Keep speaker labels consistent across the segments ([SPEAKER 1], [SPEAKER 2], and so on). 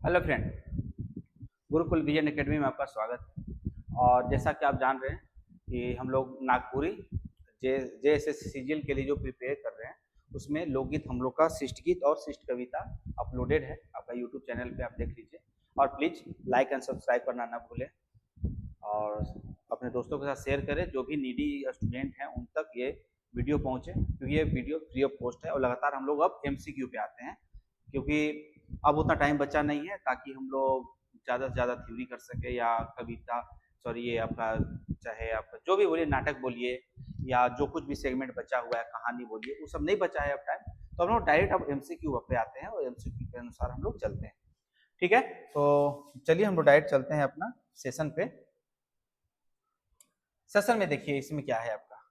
[SPEAKER 1] Hello friend, Gurukul vision academy में आपका स्वागत है। और जैसा कि आप जान रहे हैं कि हम लोग नागपुरी JSS सीजीएल के लिए जो प्रिपेयर कर रहे हैं, उसमें लोकगीत हम लोग का शिष्ट गीत और शिष्ट कविता अपलोडेड है आपका यूट्यूब चैनल पे, आप देख लीजिए। और प्लीज़ लाइक एंड सब्सक्राइब करना ना भूलें और अपने दोस्तों के साथ शेयर करें। जो भी नीडी स्टूडेंट हैं उन तक ये वीडियो पहुँचे, क्योंकि ये वीडियो फ्री ऑफ कॉस्ट है। और लगातार हम लोग अब MCQ पे आते हैं, क्योंकि अब उतना टाइम बचा नहीं है, ताकि हम लोग ज़्यादा से ज़्यादा थ्योरी कर सके या कविता, सॉरी ये आपका चाहे आप जो भी बोलिए, नाटक बोलिए या जो कुछ भी सेगमेंट बचा हुआ है, कहानी बोलिए, वो सब नहीं बचा है अब टाइम। तो हम लोग डायरेक्ट अब MCQ पे आते हैं और MCQ के अनुसार हम लोग चलते हैं। ठीक है, तो चलिए हम लोग डायरेक्ट चलते हैं अपना सेशन पे। सेशन में देखिए इसमें क्या है आपका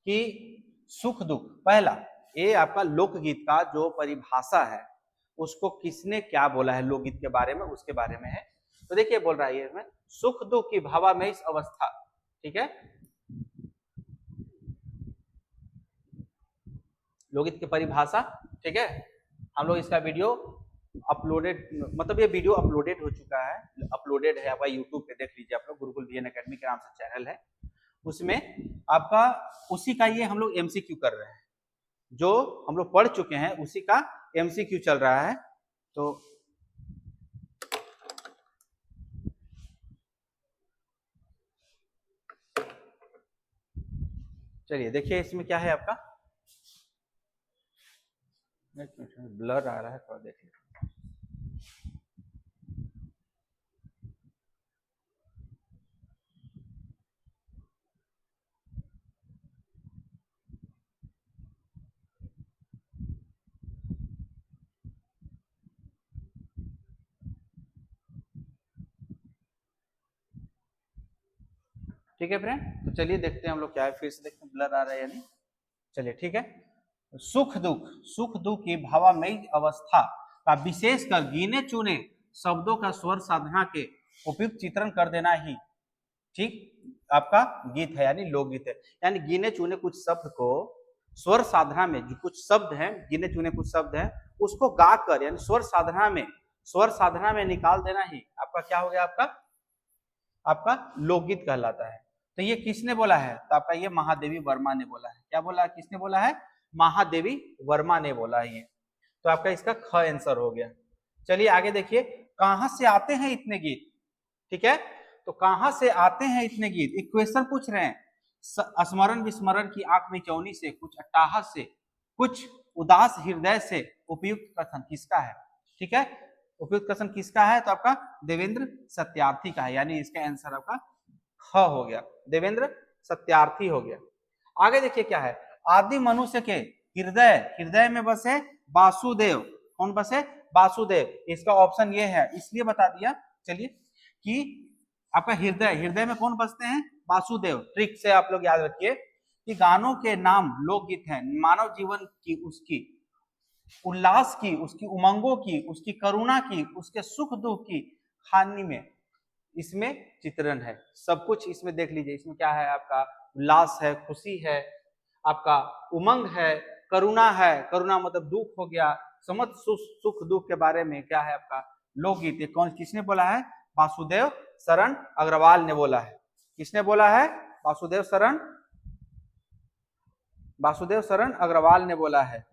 [SPEAKER 1] कि सुख दुख, पहला ये आपका लोकगीत का जो परिभाषा है उसको किसने क्या बोला है लोकगीत के बारे में, उसके बारे में है। तो देखिए बोल रहा है ये इसमें, सुख दुख की भावामय इस अवस्था। ठीक है, लोकगीत की परिभाषा। ठीक है, हम लोग इसका वीडियो अपलोडेड, मतलब ये वीडियो अपलोडेड हो चुका है, अपलोडेड है आपका यूट्यूब पे, देख लीजिए आप लोग। गुरुकुल विजन एकेडमी के नाम से चैनल है, उसमें आपका उसी का ये हम लोग MCQ कर रहे हैं। जो हम लोग पढ़ चुके हैं उसी का MCQ चल रहा है। तो चलिए देखिए इसमें क्या है आपका, ब्लर आ रहा है, थोड़ा देख लीजिए। ठीक है फ्रेंड, तो चलिए देखते हैं हम लोग क्या है, फिर से देखते हैं ब्लर आ रहा है या नहीं। चलिए ठीक है, सुख दुख की भावामयी अवस्था का विशेष कर गिने चुने शब्दों का स्वर साधना के उपयुक्त चित्रण कर देना ही ठीक आपका गीत है, यानी लोकगीत है। यानी गिने चुने कुछ शब्द को स्वर साधना में, जो कुछ शब्द हैं, गिने चुने कुछ शब्द हैं, उसको गाकर यानी स्वर साधना में निकाल देना ही आपका क्या हो गया, आपका लोकगीत कहलाता है। तो ये किसने बोला है? तो आपका ये महादेवी वर्मा ने बोला है। क्या बोला, किसने बोला है? महादेवी वर्मा ने बोला है ये। तो आपका इसका ख आंसर हो गया। चलिए आगे देखिए, कहां से आते हैं इतने गीत। ठीक है, तो कहां से आते हैं इतने गीत, एक क्वेश्चन पूछ रहे हैं। स्मरण विस्मरण की आंख में चौनी से, कुछ अट्टाहस से, कुछ उदास हृदय से उपयुक्त कथन किसका है? ठीक है, उपयुक्त कथन किसका है? तो आपका देवेंद्र सत्यार्थी का है, यानी इसका आंसर आपका ख हो गया, देवेंद्र सत्यार्थी हो गया। आगे देखिए क्या है, आदि मनुष्य के हृदय में बसे वासुदेव। कौन बसे? वासुदेव। इसका ऑप्शन ये है, इसलिए बता दिया। चलिए कि आपका हृदय में कौन बसते हैं? वासुदेव। ट्रिक से आप लोग याद रखिए कि गानों के नाम लोकगीत हैं। मानव जीवन की, उसकी उल्लास की, उसकी उमंगों की, उसकी करुणा की, उसके सुख दुख की हानि में इसमें चित्रण है। सब कुछ इसमें देख लीजिए। इसमें क्या है? आपका उल्लास है, खुशी है, आपका उमंग है, करुणा है, करुणा मतलब दुख हो गया, समझ सुख दुख के बारे में क्या है आपका लोकगीत। कौन, किसने बोला है? वासुदेव शरण अग्रवाल ने बोला है। किसने बोला है? वासुदेव शरण अग्रवाल ने बोला है।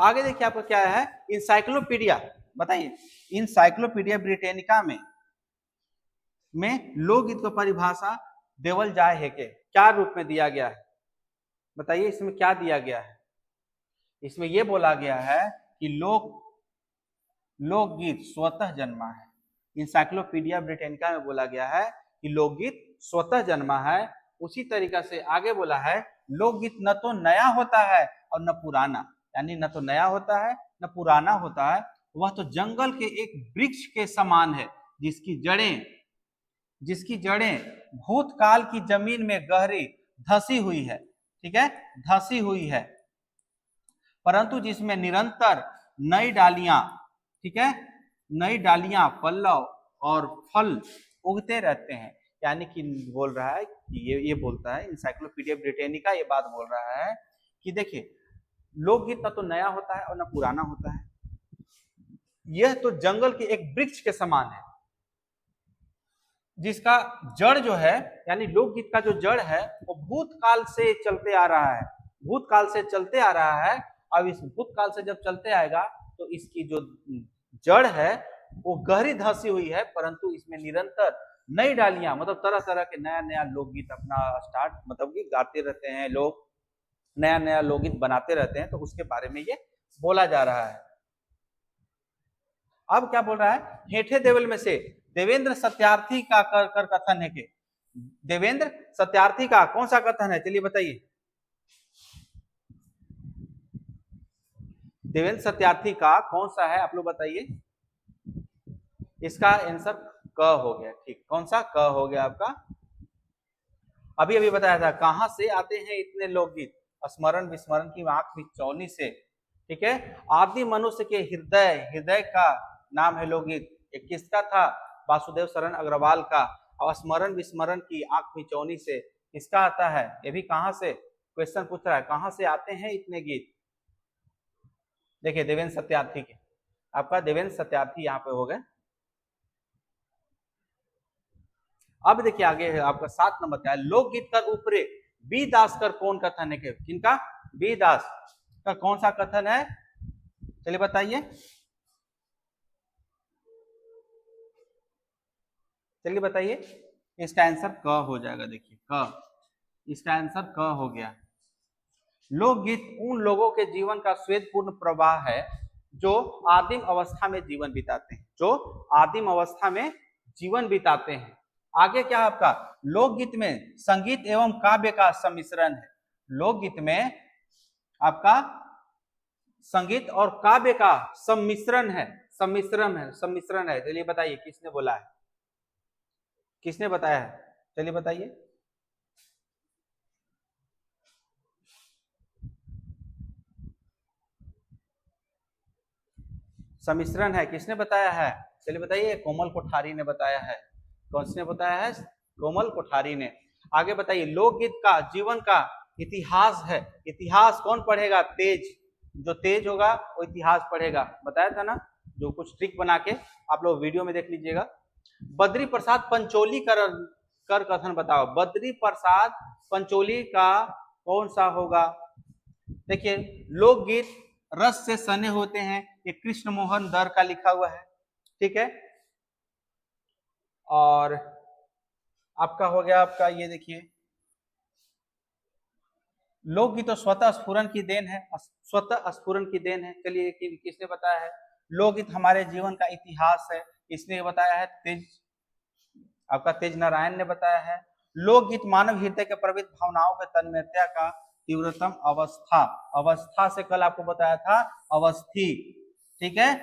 [SPEAKER 1] आगे देखिए आपका क्या है, इंसाइक्लोपीडिया, बताइए इंसाइक्लोपीडिया ब्रिटेनिका में लोकगीत को परिभाषा देवल जाए है के क्या रूप में दिया गया है? बताइए इसमें क्या दिया गया है? इसमें यह बोला गया है कि लोकगीत स्वतः जन्मा है। इंसाइक्लोपीडिया ब्रिटेनिका में बोला गया है कि लोकगीत स्वतः जन्मा है। उसी तरीका से आगे बोला है, लोकगीत न तो नया होता है और न पुराना, यानी न तो नया होता है न पुराना होता है, वह तो जंगल के एक वृक्ष के समान है जिसकी जड़ें भूतकाल की जमीन में गहरी धसी हुई है। ठीक है, धसी हुई है, परंतु जिसमें निरंतर नई डालियां, ठीक है, नई डालियां, पल्लव और फल उगते रहते हैं। यानी कि बोल रहा है कि ये बोलता है इंसाइक्लोपीडिया ब्रिटेनिका, ये बात बोल रहा है कि देखिए लोकगीत न तो नया होता है और न पुराना होता है, यह तो जंगल के एक वृक्ष के समान है, जिसका जड़ जो है, यानी लोकगीत का जो जड़ है वो भूतकाल से चलते आ रहा है, भूतकाल से चलते आ रहा है। अब इस भूतकाल से जब चलते आएगा तो इसकी जो जड़ है वो गहरी धंसी हुई है, परंतु इसमें निरंतर नई डालियां, मतलब तरह तरह के नया नया लोकगीत अपना स्टार्ट, मतलब कि गाते रहते हैं लोग, नया नया लोकगीत बनाते रहते हैं, तो उसके बारे में ये बोला जा रहा है। अब क्या बोल रहा है, हेठे देवल में से देवेंद्र सत्यार्थी का कर कथन है कि, देवेंद्र सत्यार्थी का कौन सा कथन है, चलिए बताइए। देवेंद्र सत्यार्थी का कौन सा है, आप लोग बताइए। इसका आंसर क हो गया, ठीक, कौन सा, क हो गया आपका। अभी अभी बताया था, कहां से आते हैं इतने लोकगीत, स्मरण विस्मरण की आंख बिचौनी से, ठीक है। आदि मनुष्य के हृदय, हृदय का नाम है लोकगीत, एक किसका था, वासुदेव शरण अग्रवाल का। और स्मरण विस्मरण की आंख बिचौनी से किसका आता है, ये भी कहां से क्वेश्चन पूछ रहा है, कहां से आते हैं इतने गीत। देखिए देवेंद्र सत्यार्थी के, आपका देवेंद्र सत्यार्थी यहाँ पे हो गए। अब देखिए आगे है आपका 7 नंबर का, लोकगीत कर ऊपरे बी दास कर कौन कथन है, किनका, बी दास का कौन सा कथन है, चलिए बताइए, चलिए बताइए। इसका आंसर क हो जाएगा, देखिए क, इसका आंसर क हो गया। लोकगीत उन लोगों के जीवन का श्वेतपूर्ण प्रवाह है जो आदिम अवस्था में जीवन बिताते हैं, जो आदिम अवस्था में जीवन बिताते हैं। आगे क्या है आपका, लोकगीत में संगीत एवं काव्य का सम्मिश्रण है, लोकगीत में आपका संगीत और काव्य का सम्मिश्रण है, सम्मिश्रण है। चलिए बताइए किसने बोला है, किसने बताया है, चलिए बताइए। सम्मिश्रण है, किसने बताया है, चलिए बताइए। कोमल कोठारी ने बताया है, किसने बताया है, कोमल कोठारी ने। आगे बताइए, लोकगीत का जीवन का इतिहास है, इतिहास कौन पढ़ेगा, तेज, जो तेज होगा वो इतिहास पढ़ेगा, बताया था ना, जो कुछ ट्रिक बना के आप लोग वीडियो में देख लीजिएगा। बद्री प्रसाद पंचोली कर कथन बताओ, बद्री प्रसाद पंचोली का कौन सा होगा। देखिए लोकगीत रस से सने होते हैं, ये कृष्ण मोहन दर का लिखा हुआ है, ठीक है। और आपका हो गया, आपका ये देखिए, लोकगीत तो स्वतः स्फुरन की देन है, स्वतः स्फुरन की देन है। चलिए किसने बताया है, लोकगीत हमारे जीवन का इतिहास है, इसने बताया है तेज, आपका तेज नारायण ने बताया है। लोकगीत मानव हृदय के प्रवृत्त भावनाओं के तन्मयता का तीव्रतम अवस्था, अवस्था से कल आपको बताया था अवस्थी, ठीक है,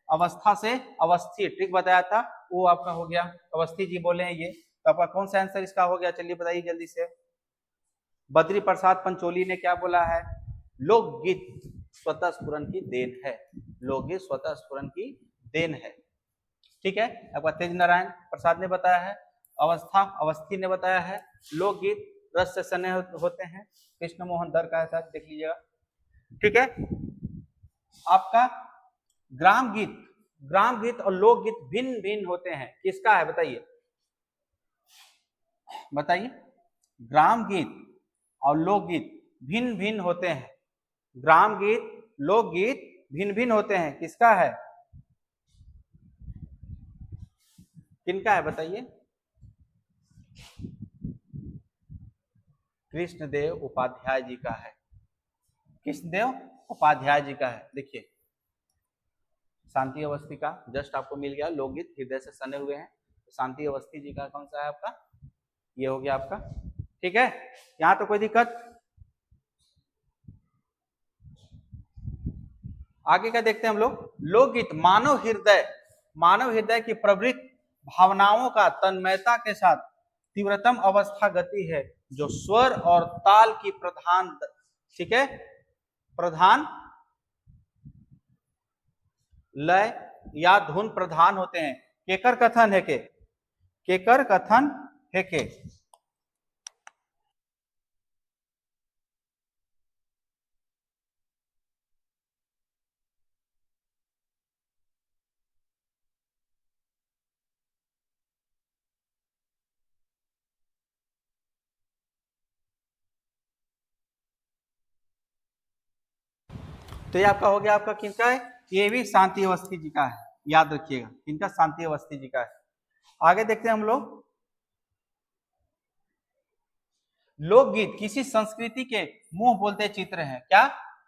[SPEAKER 1] अवस्था से अवस्थी, ठीक बताया था, वो आपका हो गया, अवस्थी जी बोले हैं ये, तो आपका कौन सा आंसर इसका हो गया, चलिए बताइए जल्दी से। बद्री प्रसाद पंचोली ने क्या बोला है, लोकगीत स्वतः स्फुरन की देन है, लोकगीत स्वतः स्फुरन की देन है, ठीक है। आपका तेज नारायण प्रसाद ने बताया है, अवस्था अवस्थी ने बताया है, लोकगीत रस से सने होते हैं, कृष्ण मोहन दर का ऐसा देख लीजिएगा, ठीक है। आपका ग्राम गीत, ग्राम गीत और लोकगीत भिन्न भिन्न होते हैं, किसका है बताइए, बताइए। ग्राम गीत और लोकगीत भिन्न भिन्न होते हैं, ग्राम गीत लोकगीत भिन्न भिन्न होते हैं, किसका है, किनका है बताइए। कृष्णदेव उपाध्याय जी का है, कृष्णदेव उपाध्याय जी का है। देखिए शांति अवस्थी का जस्ट आपको मिल गया, लोकगीत हृदय से सने हुए हैं, शांति अवस्थी जी का कौन सा है आपका, ये हो गया आपका, ठीक है। यहां तो कोई दिक्कत, आगे क्या देखते हैं हम लोग, लोकगीत मानव हृदय की प्रवृत्त भावनाओं का तन्मयता के साथ तीव्रतम अवस्था गति है, जो स्वर और ताल की प्रधान, ठीक है, प्रधान लय या धुन प्रधान होते हैं। केकर कथन है के, केकर कथन है के, तो ये आपका हो गया, आपका किनका है, ये भी शांति अवस्थी जी का है, याद रखिएगा, किनका, शांति अवस्थी जी का है। आगे देखते हैं हम लोग, लोकगीत किसी संस्कृति के मुंह बोलते चित्र है, क्या,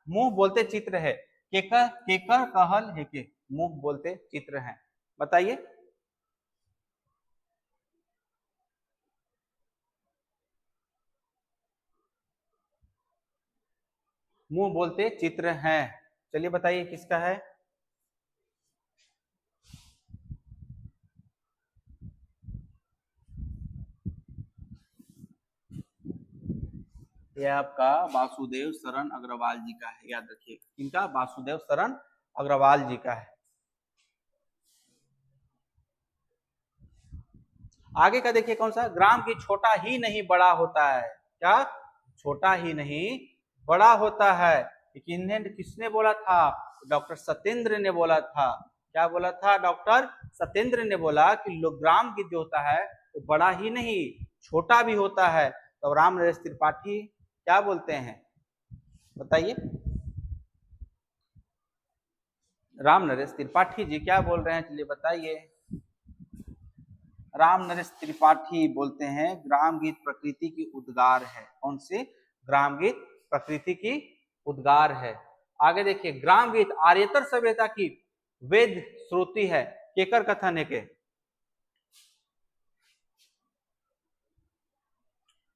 [SPEAKER 1] मुंह बोलते चित्र है, केकर केकर कहल है के, मुंह बोलते चित्र है, बताइए। मुंह बोलते चित्र हैं, चलिए बताइए किसका है। यह आपका वासुदेव शरण अग्रवाल जी का है, याद रखिए, इनका वासुदेव शरण अग्रवाल जी का है। आगे का देखिए कौन सा, ग्राम की छोटा ही नहीं बड़ा होता है, क्या, छोटा ही नहीं बड़ा होता है, किसने बोला था, डॉक्टर सत्येंद्र ने बोला था, क्या बोला था, डॉक्टर सत्येंद्र ने बोला कि ग्राम की जो होता है वो बड़ा ही नहीं छोटा भी होता है। तो राम नरेश त्रिपाठी क्या बोलते हैं, बताइए, राम नरेश त्रिपाठी जी क्या बोल रहे हैं, चलिए बताइए। राम नरेश त्रिपाठी बोलते हैं ग्राम गीत प्रकृति की उद्गार है, कौन सी, ग्राम गीत प्रकृति की उद्गार है। आगे देखिए, ग्राम गीत आर्यतर सभ्यता की वेद श्रुति है, केकर कथन है के,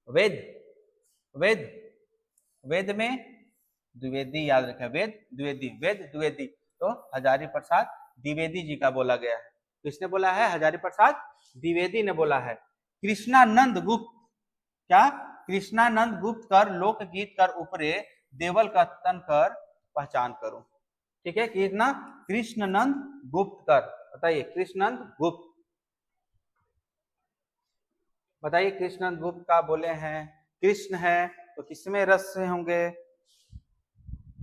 [SPEAKER 1] वेद वेद वेद में द्विवेदी, याद रखें, वेद द्विवेदी, वेद द्विवेदी, तो हजारी प्रसाद द्विवेदी जी का बोला गया है, किसने बोला है, हजारी प्रसाद द्विवेदी ने बोला है। कृष्णानंद गुप्त, क्या, कृष्णानंद गुप्त कर लोकगीत कर ऊपरे देवल का तन कर पहचान करो, ठीक है, कितना, कृष्णानंद गुप्त कर, बताइए कृष्णानंद गुप्त, बताइए कृष्णानंद गुप्त का बोले हैं, कृष्ण है तो किसमें रस से होंगे,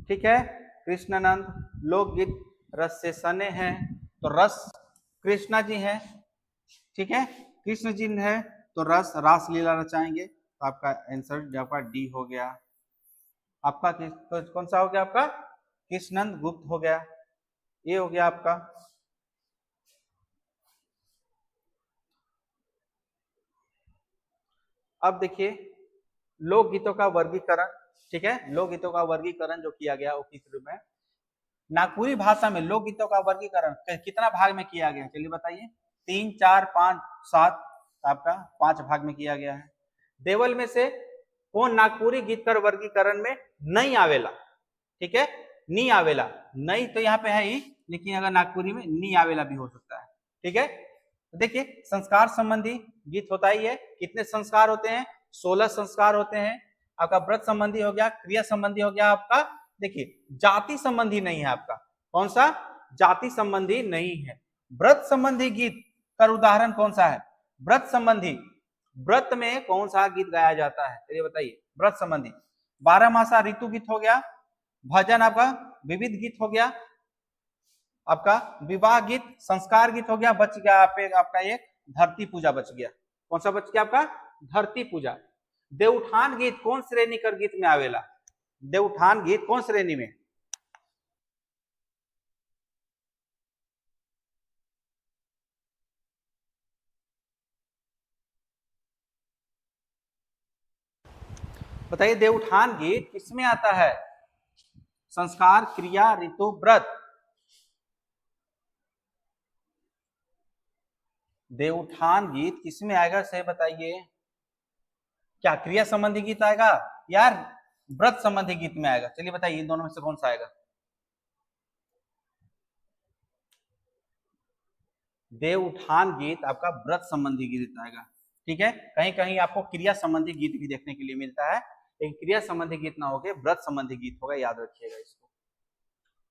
[SPEAKER 1] ठीक है, कृष्णानंद लोकगीत रस से सने हैं, तो रस कृष्णा जी हैं, ठीक है, कृष्ण जी है तो रस रास लीला रचाएंगे, तो आपका आंसर आपका डी हो गया, आपका कौन सा हो गया, आपका कृष्णानंद गुप्त हो गया, ये हो गया आपका। अब देखिए लोकगीतों का वर्गीकरण, ठीक है, लोकगीतों का वर्गीकरण जो किया गया वो किस रूप में, नागपुरी भाषा में लोकगीतों का वर्गीकरण कितना भाग में किया गया, चलिए बताइए, 3, 4, 5, 7, आपका 5 भाग में किया गया है। देवल में से कौन नागपुरी गीतकर वर्गीकरण में नहीं आवेला, ठीक है, नी आवेला, नहीं तो यहाँ पे है ही, लेकिन अगर नागपुरी में नी आवेला भी हो सकता है, ठीक है। तो देखिए संस्कार संबंधी गीत होता ही है, कितने संस्कार होते हैं, 16 संस्कार होते हैं, आपका व्रत संबंधी हो गया, क्रिया संबंधी हो गया आपका, देखिए जाति संबंधी नहीं है आपका, कौन सा, जाति संबंधी नहीं है। व्रत संबंधी गीत का उदाहरण कौन सा है, व्रत संबंधी, व्रत में कौन सा गीत गाया जाता है, चलिए बताइए, व्रत संबंधी 12 मासा ऋतु गीत हो गया, भजन आपका विविध गीत हो गया, आपका विवाह गीत, संस्कार गीत हो गया, बच गया आपका एक धरती पूजा बच गया, कौन सा बच गया आपका, धरती पूजा। देवउठान गीत कौन श्रेणी कर गीत में आवेला, देवउठान गीत कौन श्रेणी में, बताइए, देवउठान गीत किसमें आता है, संस्कार, क्रिया, ऋतु, व्रत, देवउठान गीत किसमें आएगा, सही बताइए, क्या क्रिया संबंधी गीत आएगा यार, व्रत संबंधी गीत में आएगा, चलिए बताइए इन दोनों में से कौन सा आएगा, देवउठान गीत आपका व्रत संबंधी गीत आएगा, ठीक है, कहीं कहीं आपको क्रिया संबंधी गीत भी देखने के लिए मिलता है, लेकिन क्रिया संबंधी गीत ना होके व्रत संबंधी गीत होगा, याद रखिएगा इसको।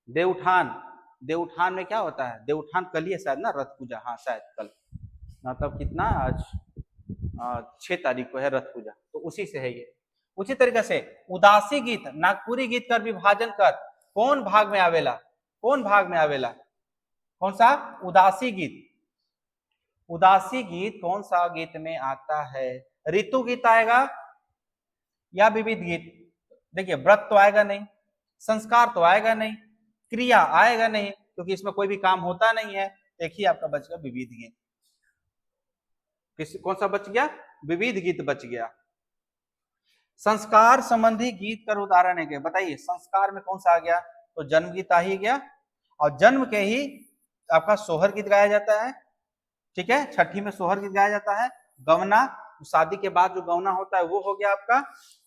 [SPEAKER 1] देवउठान, देवउठान में क्या होता है, देवउठान कल ही है शायद ना, रथ पूजा, हाँ शायद कल, मतलब कितना आज 6 तारीख को है रथ पूजा, तो उसी से है ये। उसी तरीके से उदासी गीत, नागपुरी गीत कर विभाजन कर कौन भाग में आवेला, कौन भाग में आवेला, कौन सा, उदासी गीत, उदासी गीत कौन सा गीत में आता है, ऋतु गीत आएगा या विविध गीत, देखिए व्रत तो आएगा नहीं, संस्कार तो आएगा नहीं, क्रिया आएगा नहीं, क्योंकि इसमें कोई भी काम होता नहीं है। देखिए आपका बच गया विविध गीत। कौन सा बच गया? विविध गीत बच गया। संस्कार संबंधी गीत का उदाहरण है क्या? बताइए, संस्कार में कौन सा आ गया? तो जन्म गीत आ ही गया, और जन्म के ही आपका सोहर गीत गाया जाता है। ठीक है, छठी में सोहर गीत गाया जाता है। गवना, शादी के बाद जो गवना होता है वो हो गया आपका।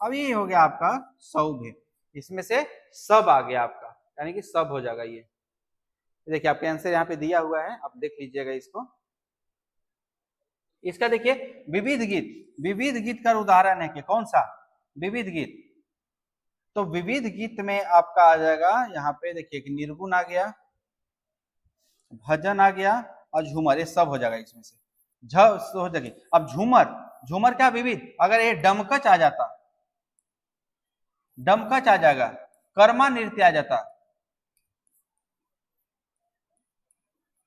[SPEAKER 1] अब ये हो गया आपका सौभे, इसमें से सब आ गया आपका, यानी कि सब हो जाएगा ये। देखिए आपका आंसर यहाँ पे दिया हुआ है, आप देख लीजिएगा इसको। इसका देखिए विविध गीत, विविध गीत का उदाहरण है कि कौन सा? विविध गीत। तो विविध गीत में आपका आ जाएगा यहाँ पे, देखिए कि निर्गुण आ गया, भजन आ गया और झूमर, ये सब हो जाएगा इसमें से। हो जाएगी। अब झूमर, झूमर क्या विविध? अगर ये डमकच आ जाता, डमकच आ जाएगा, कर्मा नृत्य आ जाता,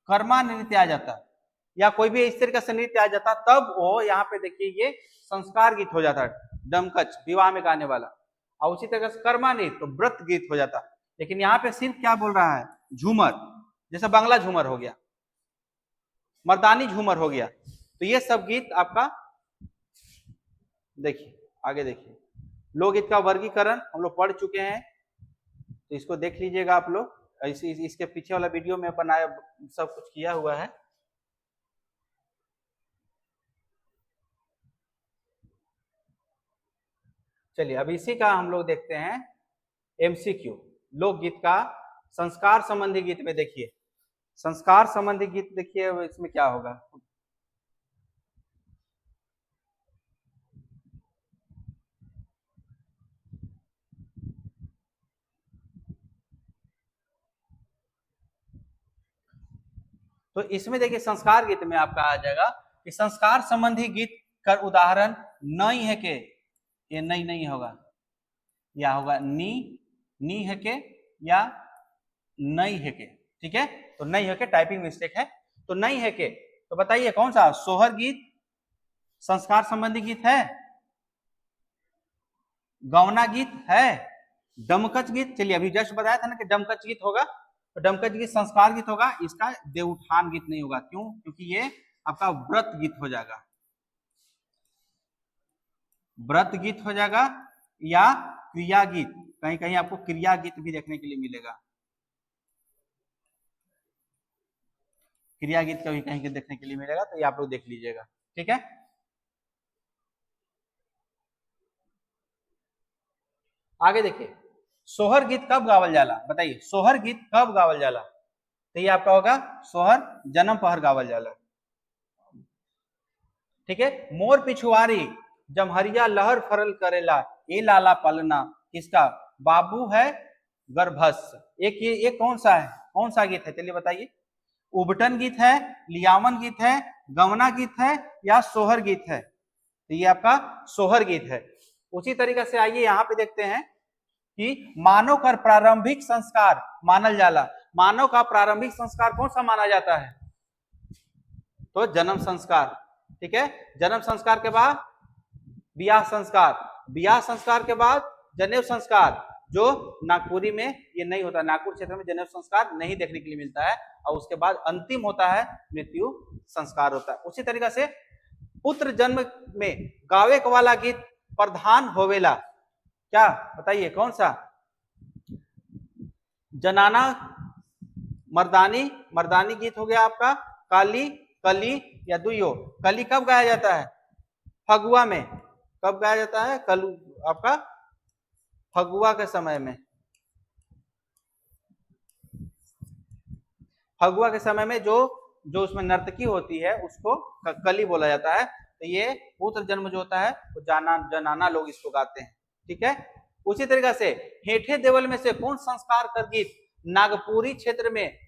[SPEAKER 1] कर्मा नृत्य आ जाता, या कोई भी इस तरीके से नृत्य आ जाता, तब वो यहाँ पे देखिए ये संस्कार गीत हो जाता, डमकच विवाह में गाने वाला। और उसी तरह से कर्मा नृत्य तो व्रत गीत हो जाता। लेकिन यहाँ पे सिर्फ क्या बोल रहा है? झूमर, जैसे बांग्ला झूमर हो गया, मर्दानी झूमर हो गया। तो ये सब गीत आपका, देखिए आगे देखिए, लोकगीत का वर्गीकरण हम लोग पढ़ चुके हैं, तो इसको देख लीजिएगा आप लोग। इसके पीछे वाला वीडियो में अपन आया सब कुछ किया हुआ है। चलिए अब इसी का हम लोग देखते हैं एमसीक्यू। लोकगीत का संस्कार संबंधी गीत में देखिए, संस्कार संबंधी गीत देखिए इसमें क्या होगा। तो इसमें देखिए संस्कार गीत में आपका आ जाएगा कि संस्कार संबंधी गीत का उदाहरण नई है के, ये नई नहीं होगा, या होगा नी है के या नई है के। ठीक है, तो नई है के टाइपिंग मिस्टेक है, तो नई है के। तो बताइए कौन सा? सोहर गीत संस्कार संबंधी गीत है, गौना गीत है, डमकच गीत, चलिए अभी जस्ट बताया था ना कि डमकच गीत होगा, तो डमकच गीत संस्कार गीत होगा, इसका देवउठान गीत नहीं होगा। क्यों? क्योंकि ये आपका व्रत गीत हो जाएगा, व्रत गीत हो जाएगा, या क्रिया गीत, कहीं कहीं आपको क्रिया गीत भी देखने के लिए मिलेगा, क्रिया गीत कभी कहीं देखने के लिए मिलेगा, तो ये आप लोग देख लीजिएगा। ठीक है, आगे देखिए, सोहर गीत कब गावल जाला? बताइए, सोहर गीत कब गावल जाला? तो ये आपका होगा सोहर जन्म पहर गावल जाला। ठीक है, मोर पिछुआरी जमहरिया लहर फरल करेला, ए लाला पलना, किसका? बाबू है गर्भस्थ। एक कौन सा है? कौन सा गीत है? चलिए बताइए। उबटन गीत है, लियावन गीत है, गवना गीत है, या सोहर गीत है? तो ये आपका सोहर गीत है। उसी तरीके से आइए यहाँ पे देखते हैं कि मानव का प्रारंभिक संस्कार मानल जाला। मानव का प्रारंभिक संस्कार कौन सा माना जाता है? तो जन्म संस्कार। ठीक है, जन्म संस्कार के बाद ब्याह संस्कार, ब्याह संस्कार के बाद जनेऊ संस्कार, जो नागपुरी में ये नहीं होता, नागपुर क्षेत्र में जनेऊ संस्कार नहीं देखने के लिए मिलता है। और उसके बाद अंतिम होता है मृत्यु संस्कार होता है। उसी तरीके से पुत्र जन्म में गावे वाला गीत प्रधान होवेला, क्या? बताइए कौन सा? जनाना मर्दानी, मर्दानी गीत हो गया आपका। काली, कली या दुयो। कली कब गाया जाता है? फगुआ में। कब गाया जाता है? कल आपका फगुआ के समय में, फगुआ के समय में जो उसमें नर्तकी होती है उसको कली बोला जाता है। तो ये पुत्र जन्म जो होता है वो जनाना लोग इसको गाते हैं। ठीक है, उसी तरीके से हेठे देवल में से कौन संस्कार कर गीत नागपुरी क्षेत्र में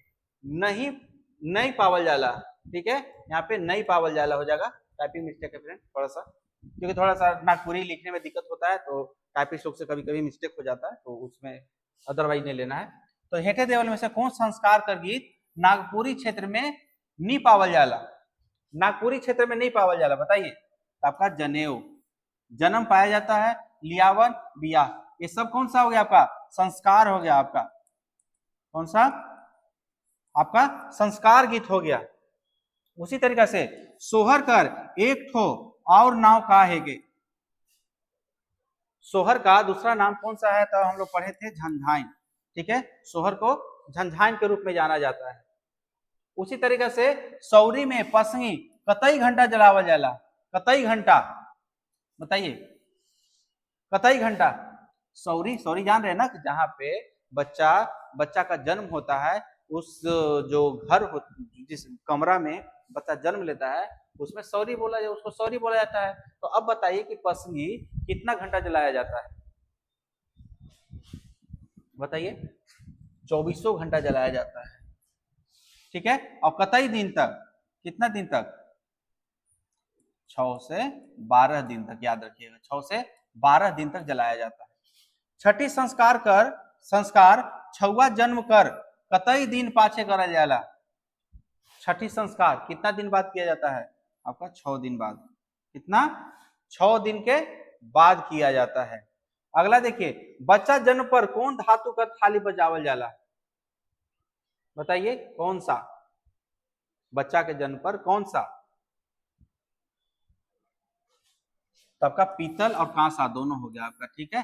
[SPEAKER 1] नहीं पावल जाला? ठीक है, यहाँ पे नहीं पावल जाला हो जाएगा, टाइपिंग मिस्टेक है फ्रेंड थोड़ा सा, क्योंकि थोड़ा सा नागपुरी लिखने में दिक्कत होता है, तो टाइपिस्ट लोग से कभी कभी मिस्टेक हो जाता है, तो उसमें अदरवाइज नहीं लेना है। तो हेठे देवल में से कौन संस्कार कर गीत नागपुरी क्षेत्र में नहीं पावल जाला? नागपुरी क्षेत्र में नहीं पावल जाला, बताइए। तो आपका जनेऊ, जन्म पाया जाता है, लियावन, बियाह, ये सब कौन सा हो गया आपका? संस्कार हो गया आपका, कौन सा आपका संस्कार गीत हो गया। उसी तरीका से सोहर कर एक ठो और नाव का हैगे, सोहर का दूसरा नाम कौन सा है, तो हम लोग पढ़े थे झंझाइन, ठीक है, सोहर को झंझाइन के रूप में जाना जाता है। उसी तरीके से सौरी में पसंगी कतई घंटा जलावल जाला, कतई घंटा बताइए, कतई घंटा, सौरी सौरी जान रहे ना, जहाँ पे बच्चा का जन्म होता है, उस जो घर जिस कमरा में बच्चा जन्म लेता है उसमें सौरी बोला जाए, उसको सौरी बोला जाता है। तो अब बताइए कि पसंगी कितना घंटा जलाया जाता है, बताइए, 2400 घंटा जलाया जाता है, ठीक है। और कतई दिन तक, कितना दिन तक, 6 से 12 दिन तक, याद रखिएगा 6 से 12 दिन तक जलाया जाता है। छठी संस्कार छुआ जन्म कर कतई दिन पाछे करा जाला, छठी संस्कार कितना दिन बाद किया जाता है आपका, 6 दिन बाद, कितना, 6 दिन के बाद किया जाता है। अगला देखिए, बच्चा जन्म पर कौन धातु का थाली बजावल जाला, बताइए कौन सा, बच्चा के जन्म पर कौन सा, तो आपका पीतल और कांसा दोनों हो गया आपका, ठीक है,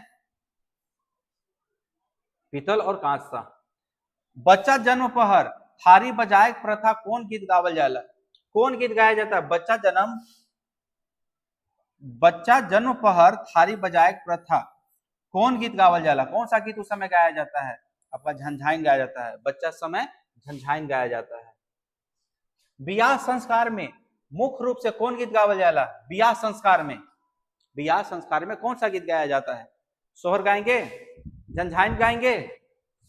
[SPEAKER 1] पीतल और कांसा। बच्चा जन्म पहर थारी बजाए प्रथा कौन गीत गावल जाला, कौन गीत गाया जाता है, बच्चा जन्म पहर थारी बजाए प्रथा कौन गीत गावल जाला, कौन सा गीत उस समय गाया जाता है आपका, झंझाइन गाया जाता है, बच्चा समय झंझाइन गाया जाता है। बियाह संस्कार में मुख्य रूप से कौन गीत गावल जाला, बियाह संस्कार में कौन सा गीत गाया जाता है, सोहर गाएंगे, झंझाइन गाएंगे,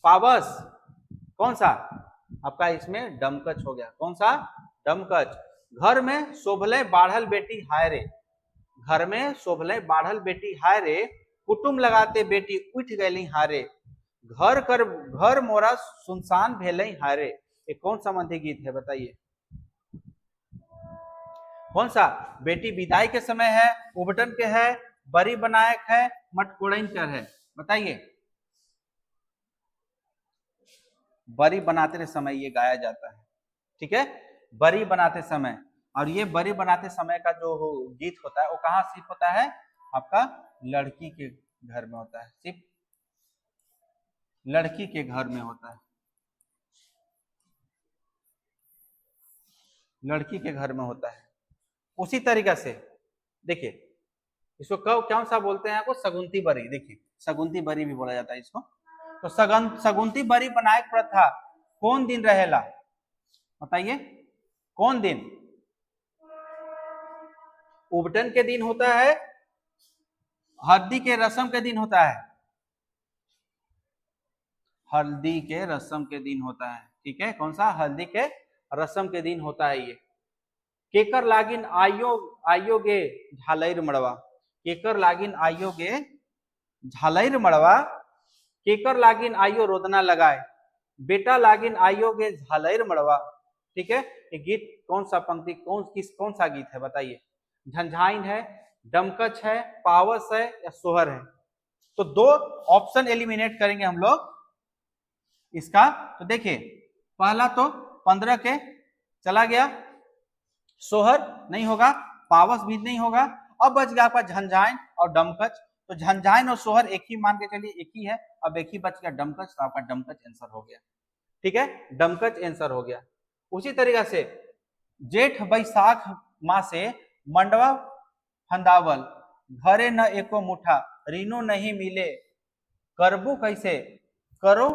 [SPEAKER 1] पावस, कौन सा आपका, इसमें डमकच हो गया, कौन सा, डमकच। घर में शोभले बाढ़ल बेटी हाय रे, घर में शोभले बाढ़ल बेटी हाय रे, कुटुम लगाते बेटी उठ गई हारे, घर मोरा सुनसान भेले हारे, ये कौन सा मंदिर गीत है बताइए, कौन सा, बेटी विदाई के समय है, उबटन के है, बरी बनायक है, मटकोड़न कर है, बताइए, बरी बनाते समय ये गाया जाता है, ठीक है, बरी बनाते समय। और ये बरी बनाते समय का जो गीत होता है वो कहाँ सिर्फ होता है आपका, लड़की के घर में होता है, सिर्फ लड़की के घर में होता है, लड़की के घर में होता है। उसी तरीका से देखिए, इसको कौन सा बोलते हैं आपको, सगुंती बरी, देखिए सगुंती बरी भी बोला जाता है इसको। तो सगुंती बरी बनाए प्रथा कौन दिन रहेला, बताइए कौन दिन, उबटन के दिन होता है, हल्दी के रस्म के दिन होता है, हल्दी के रस्म के दिन होता है, ठीक है, कौन सा, हल्दी के रस्म के दिन होता है ये। केकर लागिन आयोगे झालैर मड़वा, केकर लागिन आयोगे झालैर मड़वा, केकर लागिन आयो रोदना लगाए, बेटा लागिन आयोगे झालैर मड़वा, ठीक है। ये गीत कौन सा पंक्ति, कौन सा गीत है बताइए, झंझाइन है, डमकच है, पावस है या सोहर है। तो 2 ऑप्शन एलिमिनेट करेंगे हम लोग इसका। तो देखिए पहला तो 15 के चला गया, सोहर नहीं होगा, पावस भी नहीं होगा, अब बच गया आपका झंझाइन और डमकच। तो झंझाइन और सोहर एक ही मान के चलिए, एक ही है, अब एक ही बच गया डमकच, तो आपका डमकच आंसर हो गया, ठीक है, डमकच आंसर हो गया। उसी तरीका से जेठ बैसाख मासे मंडवा फंदावल, घरे न एको मुठा रीनो नहीं मिले, करबू कैसे, करो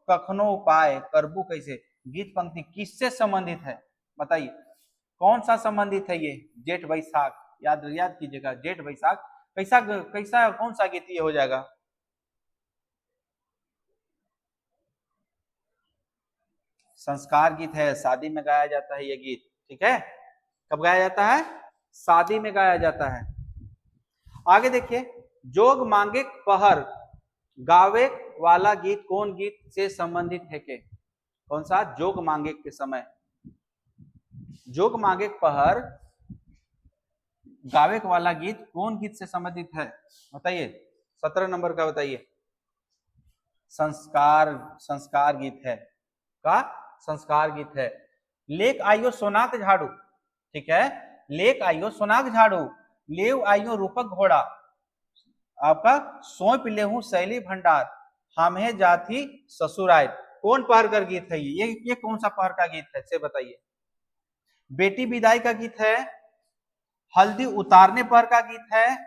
[SPEAKER 1] कखनो उपाय, करबू कैसे, गीत पंक्ति किससे संबंधित है बताइए, कौन सा संबंधित है ये, जेठ बैसाख, याद कीजिएगा, जेठ बैसाख कैसा कौन सा गीत ये हो जाएगा, संस्कार गीत है, शादी में गाया जाता है ये गीत, ठीक है, कब गाया जाता है, शादी में गाया जाता है। आगे देखिए, जोग मांगे पहर गावे वाला गीत कौन गीत से संबंधित है के, कौन सा, जोग मांगे के समय, जोग मांगे पहर गावे वाला गीत कौन गीत से संबंधित है बताइए, 17 नंबर का बताइए, संस्कार संस्कार गीत है का संस्कार गीत है। लेक आइयो सोनाक झाड़ू, ठीक है, लेक आइयो सोनाक झाड़ू, लेव आइयो रूपक घोड़ा, आपका सौंप लेहू शैली भंडार, हमें जाति ससुराय। कौन पहर का गीत है ये कौन सा पहर का गीत है से बताइए। बेटी विदाई का गीत है, हल्दी उतारने पर का गीत है,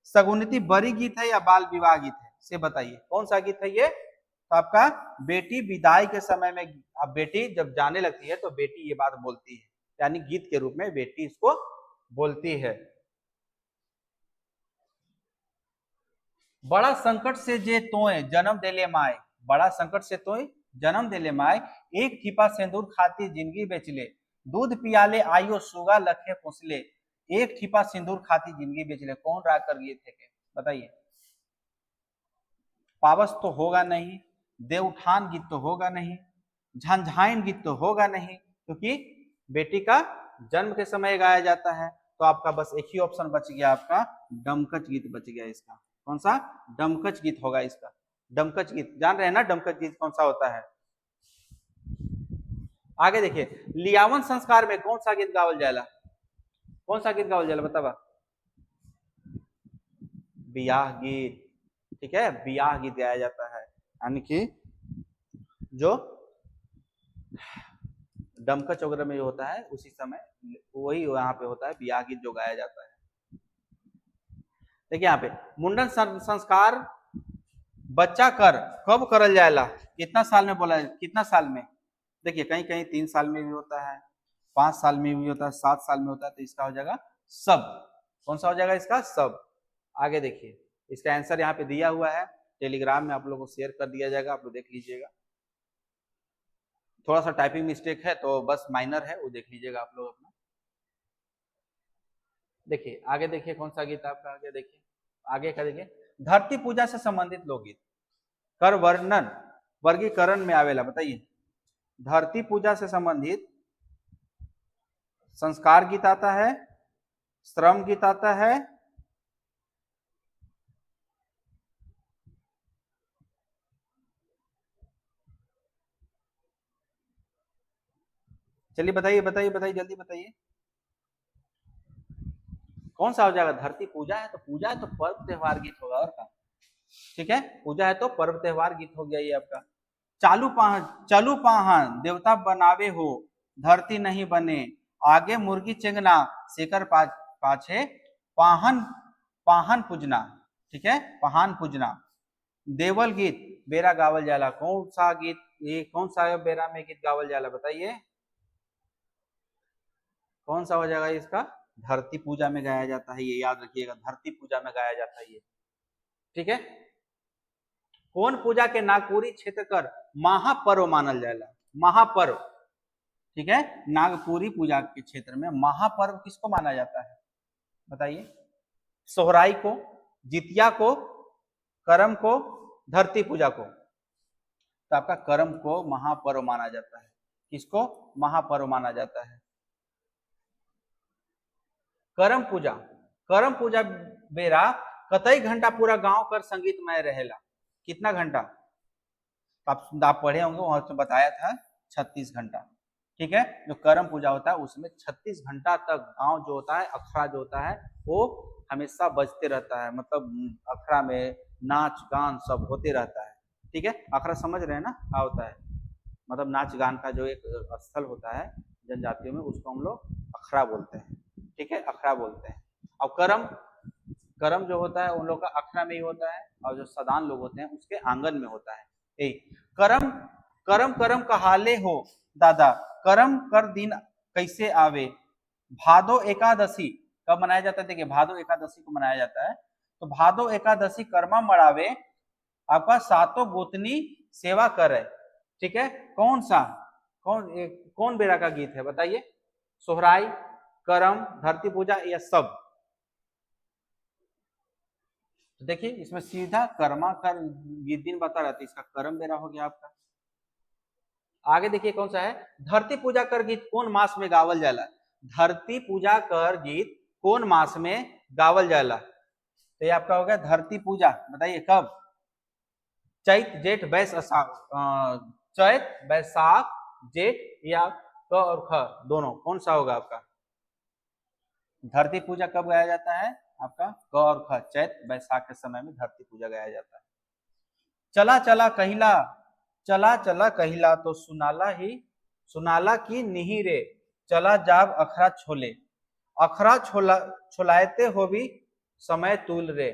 [SPEAKER 1] सगुनिती बरी गीत है, या बाल विवाह गीत है से बताइए कौन सा गीत है ये। तो आपका बेटी विदाई के समय में, अब बेटी जब जाने लगती है तो बेटी ये बात बोलती है, यानी गीत के रूप में बेटी इसको बोलती है। बड़ा संकट से जे तोय जन्म देले माय, बड़ा संकट से तोय जन्म देले माय, एक ठीपा सिंदूर खाती जिंदगी बेचले, दूध पियाले आयो सुगा लखे पोसले, एक ठीपा सिंदूर खाती जिंदगी बेचले। कौन राग कर गीत है बताइए। पावस तो होगा नहीं, देवउठान गीत तो होगा नहीं, झंझाइन गीत तो होगा नहीं, क्योंकि बेटी का जन्म के समय गाया जाता है। तो आपका बस एक ही ऑप्शन बच गया, आपका डमकच गीत बच गया। इसका कौन सा डमकच गीत होगा इसका। डमकच गीत जान रहे हैं ना, डमकच गीत कौन सा होता है। आगे देखिए, लियावन संस्कार में कौन सा गीत गावल जाएला, कौन सा गीत गावल जाएला बतावा। बियाह गीत, ठीक है, बियाह गीत गाया जाता है, यानी कि जो डमकच वगैरह में जो होता है उसी समय वही यहाँ पे होता है, बियाह गीत जो गाया जाता है। देखिए यहाँ पे मुंडन संस्कार बच्चा कर कब करल जाएला, कितना साल में बोला है, कितना साल में। देखिए कहीं कहीं 3 साल में भी होता है, 5 साल में भी होता है, 7 साल में होता है, तो इसका हो जाएगा सब। कौन सा हो जाएगा इसका सब। आगे देखिए इसका आंसर यहाँ पे दिया हुआ है, टेलीग्राम में आप लोगों को शेयर कर दिया जाएगा, आप लोग देख लीजिएगा। थोड़ा सा टाइपिंग मिस्टेक है तो बस माइनर है, वो देख लीजिएगा आप लोग अपना। देखिए आगे देखिए कौन सा गीत आपका आगे देखिए, आगे का देखिए, धरती पूजा से संबंधित लोकगीत कर वर्णन वर्गीकरण में आवेला, बताइए। धरती पूजा से संबंधित संस्कार गीत आता है, श्रम गीत आता है, चलिए बताइए बताइए बताइए जल्दी बताइए कौन सा हो जाएगा। धरती पूजा है तो पूजा है तो पर्व त्योहार गीत होगा, और क्या, ठीक है, पूजा है तो पर्व त्योहार गीत हो गया ये आपका। चालू पाहन देवता बनावे हो, धरती नहीं बने, आगे मुर्गी चेंगना, शेखर पाछे पाहन पाहन पूजना, ठीक है, पाहन पूजना। देवल गीत बेरा गावल जाला, कौन सा गीत, ये कौन सा बेरा में गीत गावल जाला बताइए, कौन सा हो जाएगा इसका। धरती पूजा में गाया जाता है, ये याद रखिएगा, धरती पूजा में गाया जाता है ये, ठीक है। कौन पूजा के नागपुरी क्षेत्र कर महापर्व मानल जाएगा, महापर्व, ठीक है, नागपुरी पूजा के क्षेत्र में महापर्व किसको माना जाता है बताइए। सोहराई को, जितिया को, करम को, धरती पूजा को। तो आपका करम को महापर्व माना जाता है, किसको महापर्व माना जाता है। करम करम पूजा बेरा कतई घंटा पूरा गांव कर संगीतमय रहेला, कितना घंटा आप पढ़े होंगे, वहां तो बताया था 36 घंटा, ठीक है। जो करम पूजा होता है उसमें 36 घंटा तक गांव जो होता है, अखड़ा जो होता है वो हमेशा बजते रहता है, मतलब अखड़ा में नाच गान सब होते रहता है, ठीक है। अखड़ा समझ रहे हैं ना क्या होता है, मतलब नाच गान का जो एक स्थल होता है जनजातियों में, उसको हम लोग अखड़ा बोलते हैं, ठीक है, अखड़ा बोलते हैं। और करम जो होता है उन लोग का अखड़ा में ही होता है, और जो सदान लोग होते हैं उसके आंगन में होता है। करम करम करम कहाले हो दादा, करम कर दिन कैसे आवे, भादो एकादशी कब मनाया जाता है, देखिए भादो एकादशी को मनाया जाता है। तो भादो एकादशी कर्मा मड़ावे, आपका सातों गोतनी सेवा करे, ठीक है। कौन सा कौन बेरा का गीत है बताइए, सोहराई, करम, धरती पूजा या सब। तो देखिए इसमें सीधा कर्मा का गीत दिन बता रहा था, इसका करम बेरा हो गया आपका। आगे देखिए कौन सा है, धरती पूजा कर गीत कौन मास में गावल जाला, धरती पूजा कर गीत कौन मास में गावल जाला। तो ये आपका हो गया धरती पूजा, बताइए कब। चैत जेठ बैस चैत बैसाख जेठ या क और ख दोनों, कौन सा होगा आपका? धरती पूजा कब गाया जाता है आपका? क और ख, चैत बैसाख के समय में धरती पूजा गाया जाता है। चला चला कहिला, चला चला कहिला तो सुनाला की निही रे, चला जाब अखरा छोले, अखरा छोलायते हो भी समय तूल रे,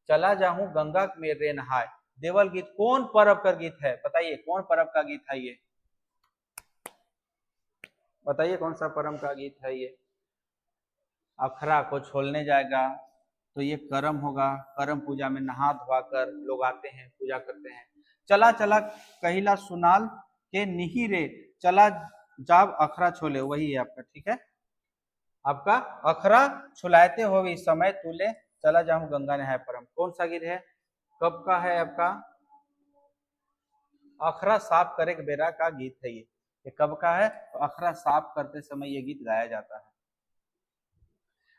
[SPEAKER 1] चला जाहूं गंगा में रे नहाय। देवल गीत कौन पर्व का गीत है? बताइए कौन पर्व का गीत है ये? बताइए कौन सा पर्व का गीत है ये? अखरा को छोलने जाएगा तो ये करम होगा, करम पूजा में नहा धोवा कर लोग आते हैं, पूजा करते हैं। चला चला कहिला सुनाल के निही रे, चला जाब अखरा छोले, वही है आपका, ठीक है। आपका अखरा छुलाते हो भी समय तूले, चला जाऊं गंगा नहाय परम, कौन सा गीत है? कब का है आपका? अखरा साफ करे बेरा का गीत है ये कब का है? तो अखरा साफ करते समय ये गीत गाया जाता है।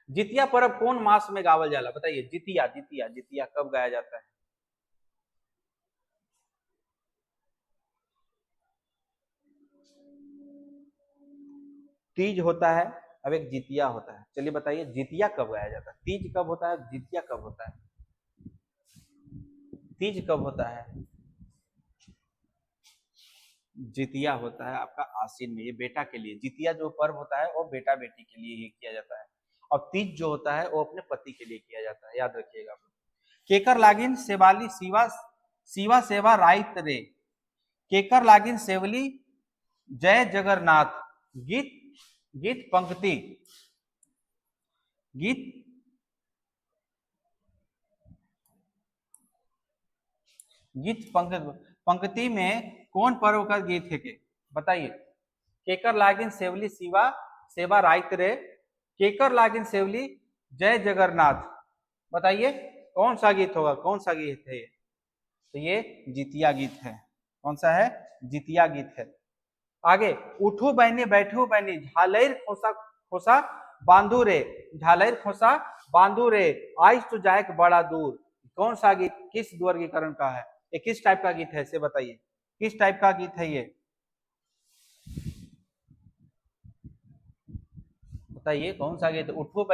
[SPEAKER 1] जितिया पर्व कौन मास में गावल जाला? बताइए, जितिया जितिया जितिया कब गाया जाता है? तीज होता है, अब एक जितिया होता है। चलिए बताइए जितिया कब गाया जाता है? तीज कब होता है, जितिया कब होता है? तीज कब होता है? जितिया होता है आपका आश्विन में, ये बेटा के लिए। जितिया जो पर्व होता है वो बेटा बेटी के लिए ही किया जाता है, और तीज जो होता है वो अपने पति के लिए किया जाता है, याद रखिएगा। केकर लागिन सेवाली शिवा शिवा सेवा राइत रे, केकर लागिन सेवली जय जगन्नाथ, गीत गीत पंक्ति गीत गीत पंक्ति में कौन पर्व का गीत है के? बताइए। केकर लागिन सेवली शिवा सेवा राइत रे, केकर लागिन सेवली जय जगन्नाथ, बताइए कौन सा गीत होगा, कौन सा गीत है ये? तो ये जितिया गीत है। कौन सा है? जितिया गीत है। आगे, उठू बहनी बैठू बहनी, झालर खोसा खोसा बांधू रे, झालर खोसा बांधू रे, आज तो जाए बड़ा दूर, कौन सा गीत किस वर्गीकरण का है? ये किस टाइप का गीत है, इसे बताइए किस टाइप का गीत है ये? बताइए कौन सा गीत? उठू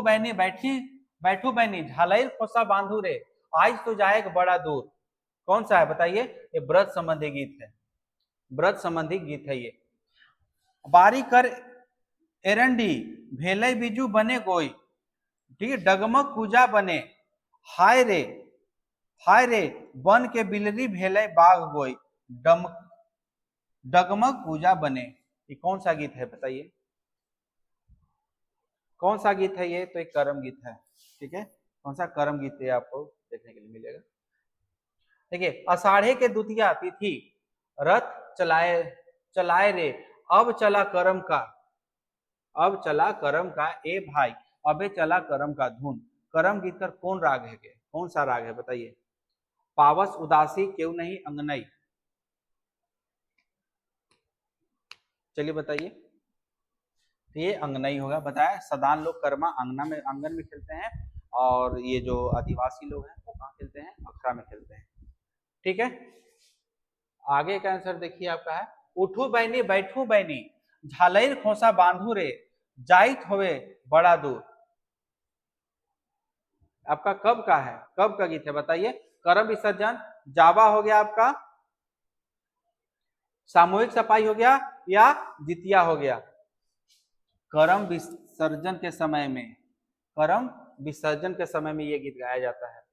[SPEAKER 1] बहनी बैठू बहनी, झालर खोसा बांधू रे, आज तो जाए बड़ा दूर, कौन सा है बताइए? ये व्रत संबंधी गीत है, व्रत संबंधी गीत है ये। बारी कर एरंडी, भेले बिजू बने गोई, ठीक है, डगमग पूजा बने, हाय रे बन के बिलरी भेले बाघ गोई, डगमग पूजा बने, ये कौन सा गीत है बताइए? कौन सा गीत है ये? तो एक कर्म गीत है, ठीक है। कौन सा कर्म गीत है आपको देखने के लिए मिलेगा। देखिए, अषाढ़े के द्वितीया तिथि रथ चलाए चलाए रे, अब चला करम का, अब चला करम का ए भाई, अबे चला करम का धुन, करम गीत कर कौन राग है के? कौन सा राग है बताइए? पावस उदासी क्यों नहीं अंगनई, चलिए बताइए। तो ये अंगनई होगा, बताया। सदान लोग कर्मा अंगना में, आंगन में खेलते हैं, और ये जो आदिवासी लोग हैं वो कहाँ खेलते हैं? अखड़ा में खेलते हैं, ठीक है। आगे का आंसर देखिए आपका है, उठू बैनी बैठू बैनी, झालर खोसा बांधू रे, जाइत होवे बड़ा दूर, आपका कब का है? कब का गीत है बताइए? करम विसर्जन, जावा हो गया आपका, सामूहिक सफाई हो गया, या जितिया हो गया? करम विसर्जन के समय में, करम विसर्जन के समय में ये गीत गाया जाता है।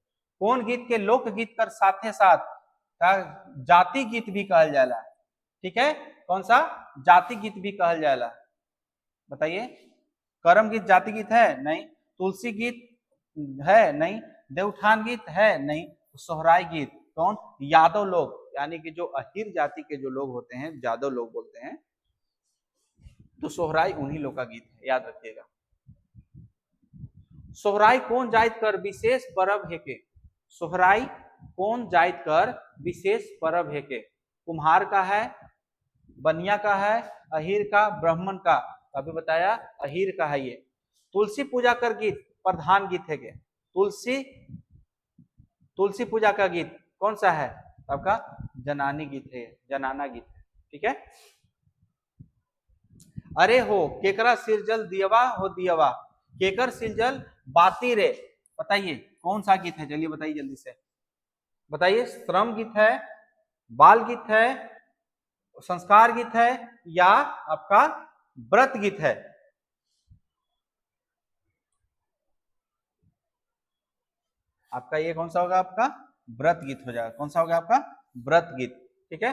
[SPEAKER 1] कौन गीत के लोक गीत कर साथे साथ जाति गीत भी कहल जाला, ठीक है। कौन सा? जाति गीत भी कहल जाला, बताइए। करम गीत जाति गीत है? नहीं। तुलसी गीत है? नहीं। देवउठान गीत है? नहीं। सोहराय गीत कौन? यादव लोग, यानी कि जो अहिर जाति के जो लोग होते हैं, यादव लोग बोलते हैं, तो सोहराय उन्हीं लोग का गीत है, याद रखिएगा। सोहराय कौन जाइत कर विशेष परब है के? सोहराय कौन जाइत कर विशेष परब है के? कुम्हार का है, बनिया का है, अहिर का, ब्राह्मण का? अभी बताया अहिर का है ये। तुलसी पूजा कर गीत प्रधान गीत है के? तुलसी पूजा का गीत कौन सा है आपका जनानी गीत है, जनाना गीत है। ठीक है। अरे हो केकरा सिरजल दियवा हो दियवा, केकर सिरजल बाती रे, बताइए कौन सा गीत है, चलिए बताइए जल्दी से बताइए। श्रम गीत है, बाल गीत है, संस्कार गीत है, या आपका व्रत गीत है? आपका ये कौन सा होगा, आपका व्रत गीत हो जाएगा। कौन सा होगा आपका व्रत गीत। ठीक है।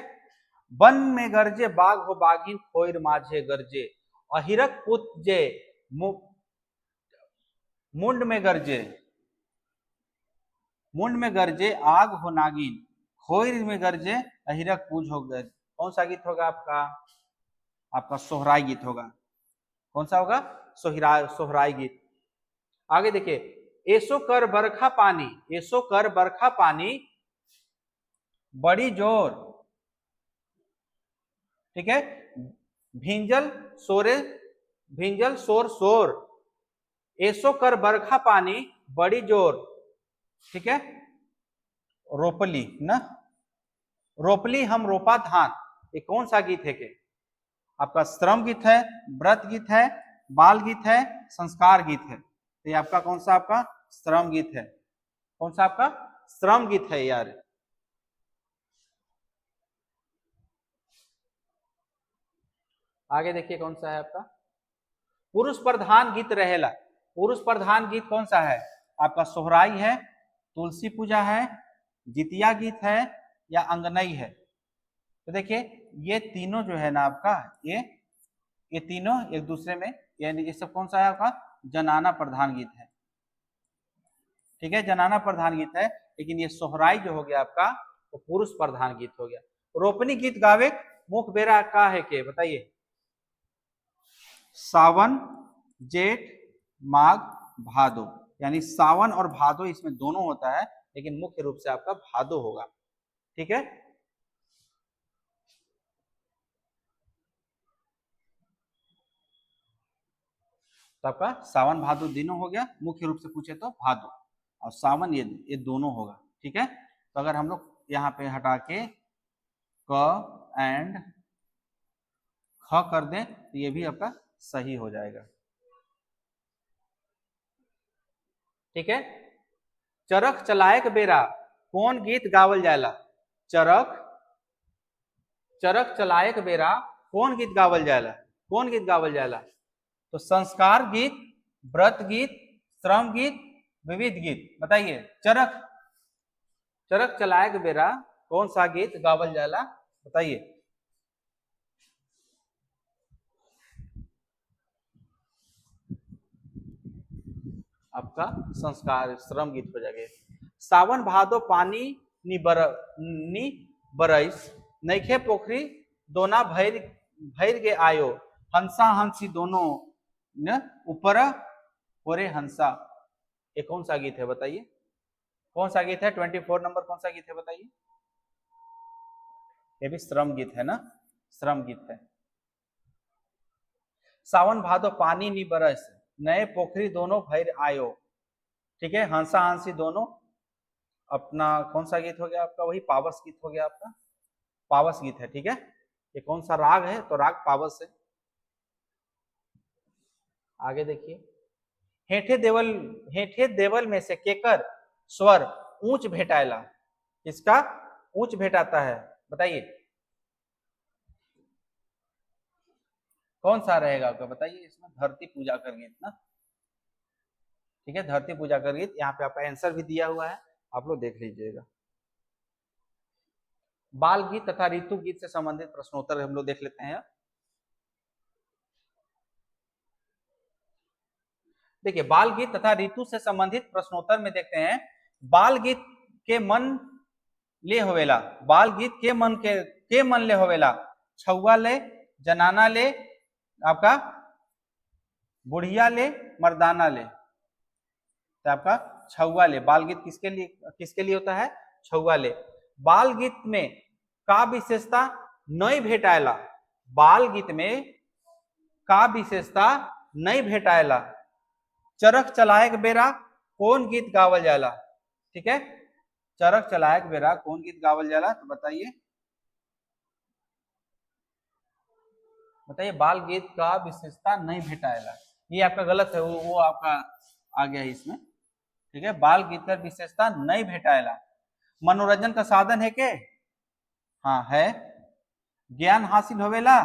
[SPEAKER 1] वन में गरजे बाघ हो बाघिन, खोइर माझे गरजे, अहिरक पुत जे मुंड में गरजे, मुंड में गरजे आग हो नागिन, खोइर में गरजे अहिरक पूज हो गए। कौन सा गीत होगा आपका? आपका सोहराई गीत होगा। कौन सा होगा? सोहराई गीत। आगे देखिए, ऐसो कर बरखा पानी, ऐसो कर बरखा पानी बड़ी जोर, ठीक है, भिंजल सोरे, भिंजल शोर शोर, ऐसो कर बरखा पानी बड़ी जोर, ठीक है, रोपली ना, रोपली हम रोपा धान, ये कौन सा गीत है के? आपका श्रम गीत है, व्रत गीत है, बाल गीत है, संस्कार गीत है। तो ये आपका कौन सा आपका श्रम गीत है। कौन सा आपका श्रम गीत है यार। आगे देखिए कौन सा है आपका पुरुष प्रधान गीत रहेला। पुरुष प्रधान गीत कौन सा है? आपका सोहराई है, तुलसी पूजा है, जितिया गीत है, या अंगनई है। तो देखिए ये तीनों जो है ना आपका, ये तीनों एक दूसरे में, यानी ये सब कौन सा है आपका जनाना प्रधान गीत है। ठीक है, जनाना प्रधान गीत है, लेकिन ये सोहराई जो हो गया आपका वो पुरुष प्रधान गीत हो गया। रोपनी गीत गावे मुख बेरा का है के, बताइए। सावन, जेठ, माघ, भादो, यानी सावन और भादो इसमें दोनों होता है, लेकिन मुख्य रूप से आपका भादो होगा। ठीक है। तो आपका सावन भादो दिनों हो गया, मुख्य रूप से पूछे तो भादो और सावन ये दोनों होगा। ठीक है। तो अगर हम लोग यहाँ पे हटा के क एंड ख कर दें तो ये भी आपका सही हो जाएगा। ठीक है। चरख चलायक बेरा कौन गीत गावल जाएला? चरख, चरख चलायक बेरा कौन गीत गावल जाएला? कौन गीत गावल जाएला? तो संस्कार गीत, व्रत गीत, श्रम गीत, विविध गीत, बताइए। चरख, चरख चलायक बेरा कौन सा गीत गावल जाएला, बताइए। आपका संस्कार श्रम गीत हो जाएगा। सावन भादो पानी नी बरस, नैखे पोखरी दोना भैर भैर गे आयो, हंसा हंसी दोनों न ऊपर ओरे हंसा। ये कौन सा गीत है, बताइए। कौन सा गीत है? 24 नंबर कौन सा गीत है, बताइए। ये भी श्रम गीत है ना, श्रम गीत है। सावन भादो पानी नी बरस, नए पोखरी दोनों भैर आयो, ठीक है, हंसा हंसी दोनों, अपना कौन सा गीत हो गया आपका? वही पावस गीत हो गया आपका, पावस गीत है। ठीक है। ये कौन सा राग है? तो राग पावस है। आगे देखिए, हेठे देवल में से केकर स्वर ऊंच भेटायला, इसका ऊंच भेटाता है, बताइए। कौन सा रहेगा आपका, बताइए। इसमें धरती पूजा कर गीत ना, ठीक है, धरती पूजा कर गीत। यहाँ पे आपका आंसर भी दिया हुआ है, आप लोग देख लीजिएगा। बाल गीत तथा ऋतु गीत से संबंधित प्रश्नोत्तर हम लोग देख लेते हैं। देखिए, बाल गीत तथा ऋतु से संबंधित प्रश्नोत्तर में देखते हैं। बाल गीत के मन ले होवेला, बाल गीत के मन ले होवेला, छुआ ले, जनाना ले, आपका बुढ़िया ले, मर्दाना ले। तो आपका छुआ ले, बाल गीत किसके लिए होता है? छुआ ले। बाल गीत में का विशेषता नहीं भेटायला, बाल गीत में का विशेषता नहीं भेटायला, चरख चलायक बेरा कौन गीत गावल जाला, ठीक है। चरक चलायक बेरा कौन गीत गावल जाला, तो बताइए बताइए। बाल गीत का विशेषता नहीं भेटाएला, ये आपका गलत है, वो आपका आ गया है इसमें, ठीक है। बाल गीत का विशेषता नहीं भेटाएला। मनोरंजन का साधन है के, हाँ है। ज्ञान हासिल होवेला,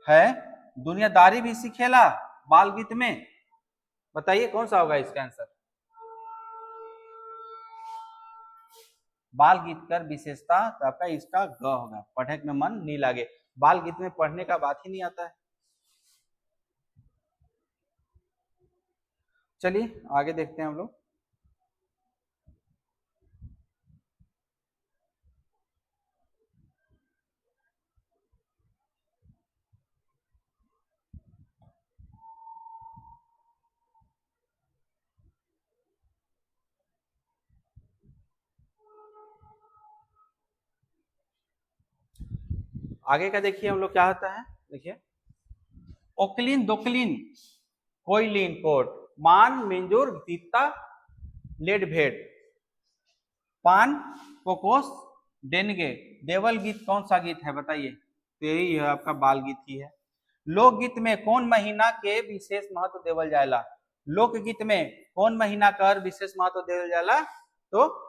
[SPEAKER 1] है। दुनियादारी भी सीखेला बाल गीत में, बताइए कौन सा होगा इसका आंसर। बाल गीत कर विशेषता तो आपका इसका ग होगा, पढ़े में मन नहीं लागे। बाल गीत में पढ़ने का बात ही नहीं आता है। चलिए आगे देखते हैं हम लोग। आगे का देखिए हम लोग क्या होता है, देखिए। ओकलिन दोकलिन कोयलिन कोट मान मिंजूर तीता लेड भेट पान कोकोस डेनगे देवल गीत कौन सा गीत है, बताइए। तो यही है आपका बाल गीत ही है। लोकगीत में कौन महीना के विशेष महत्व देवल जाएला, लोकगीत में कौन महीना कर विशेष महत्व देवल जाएला, तो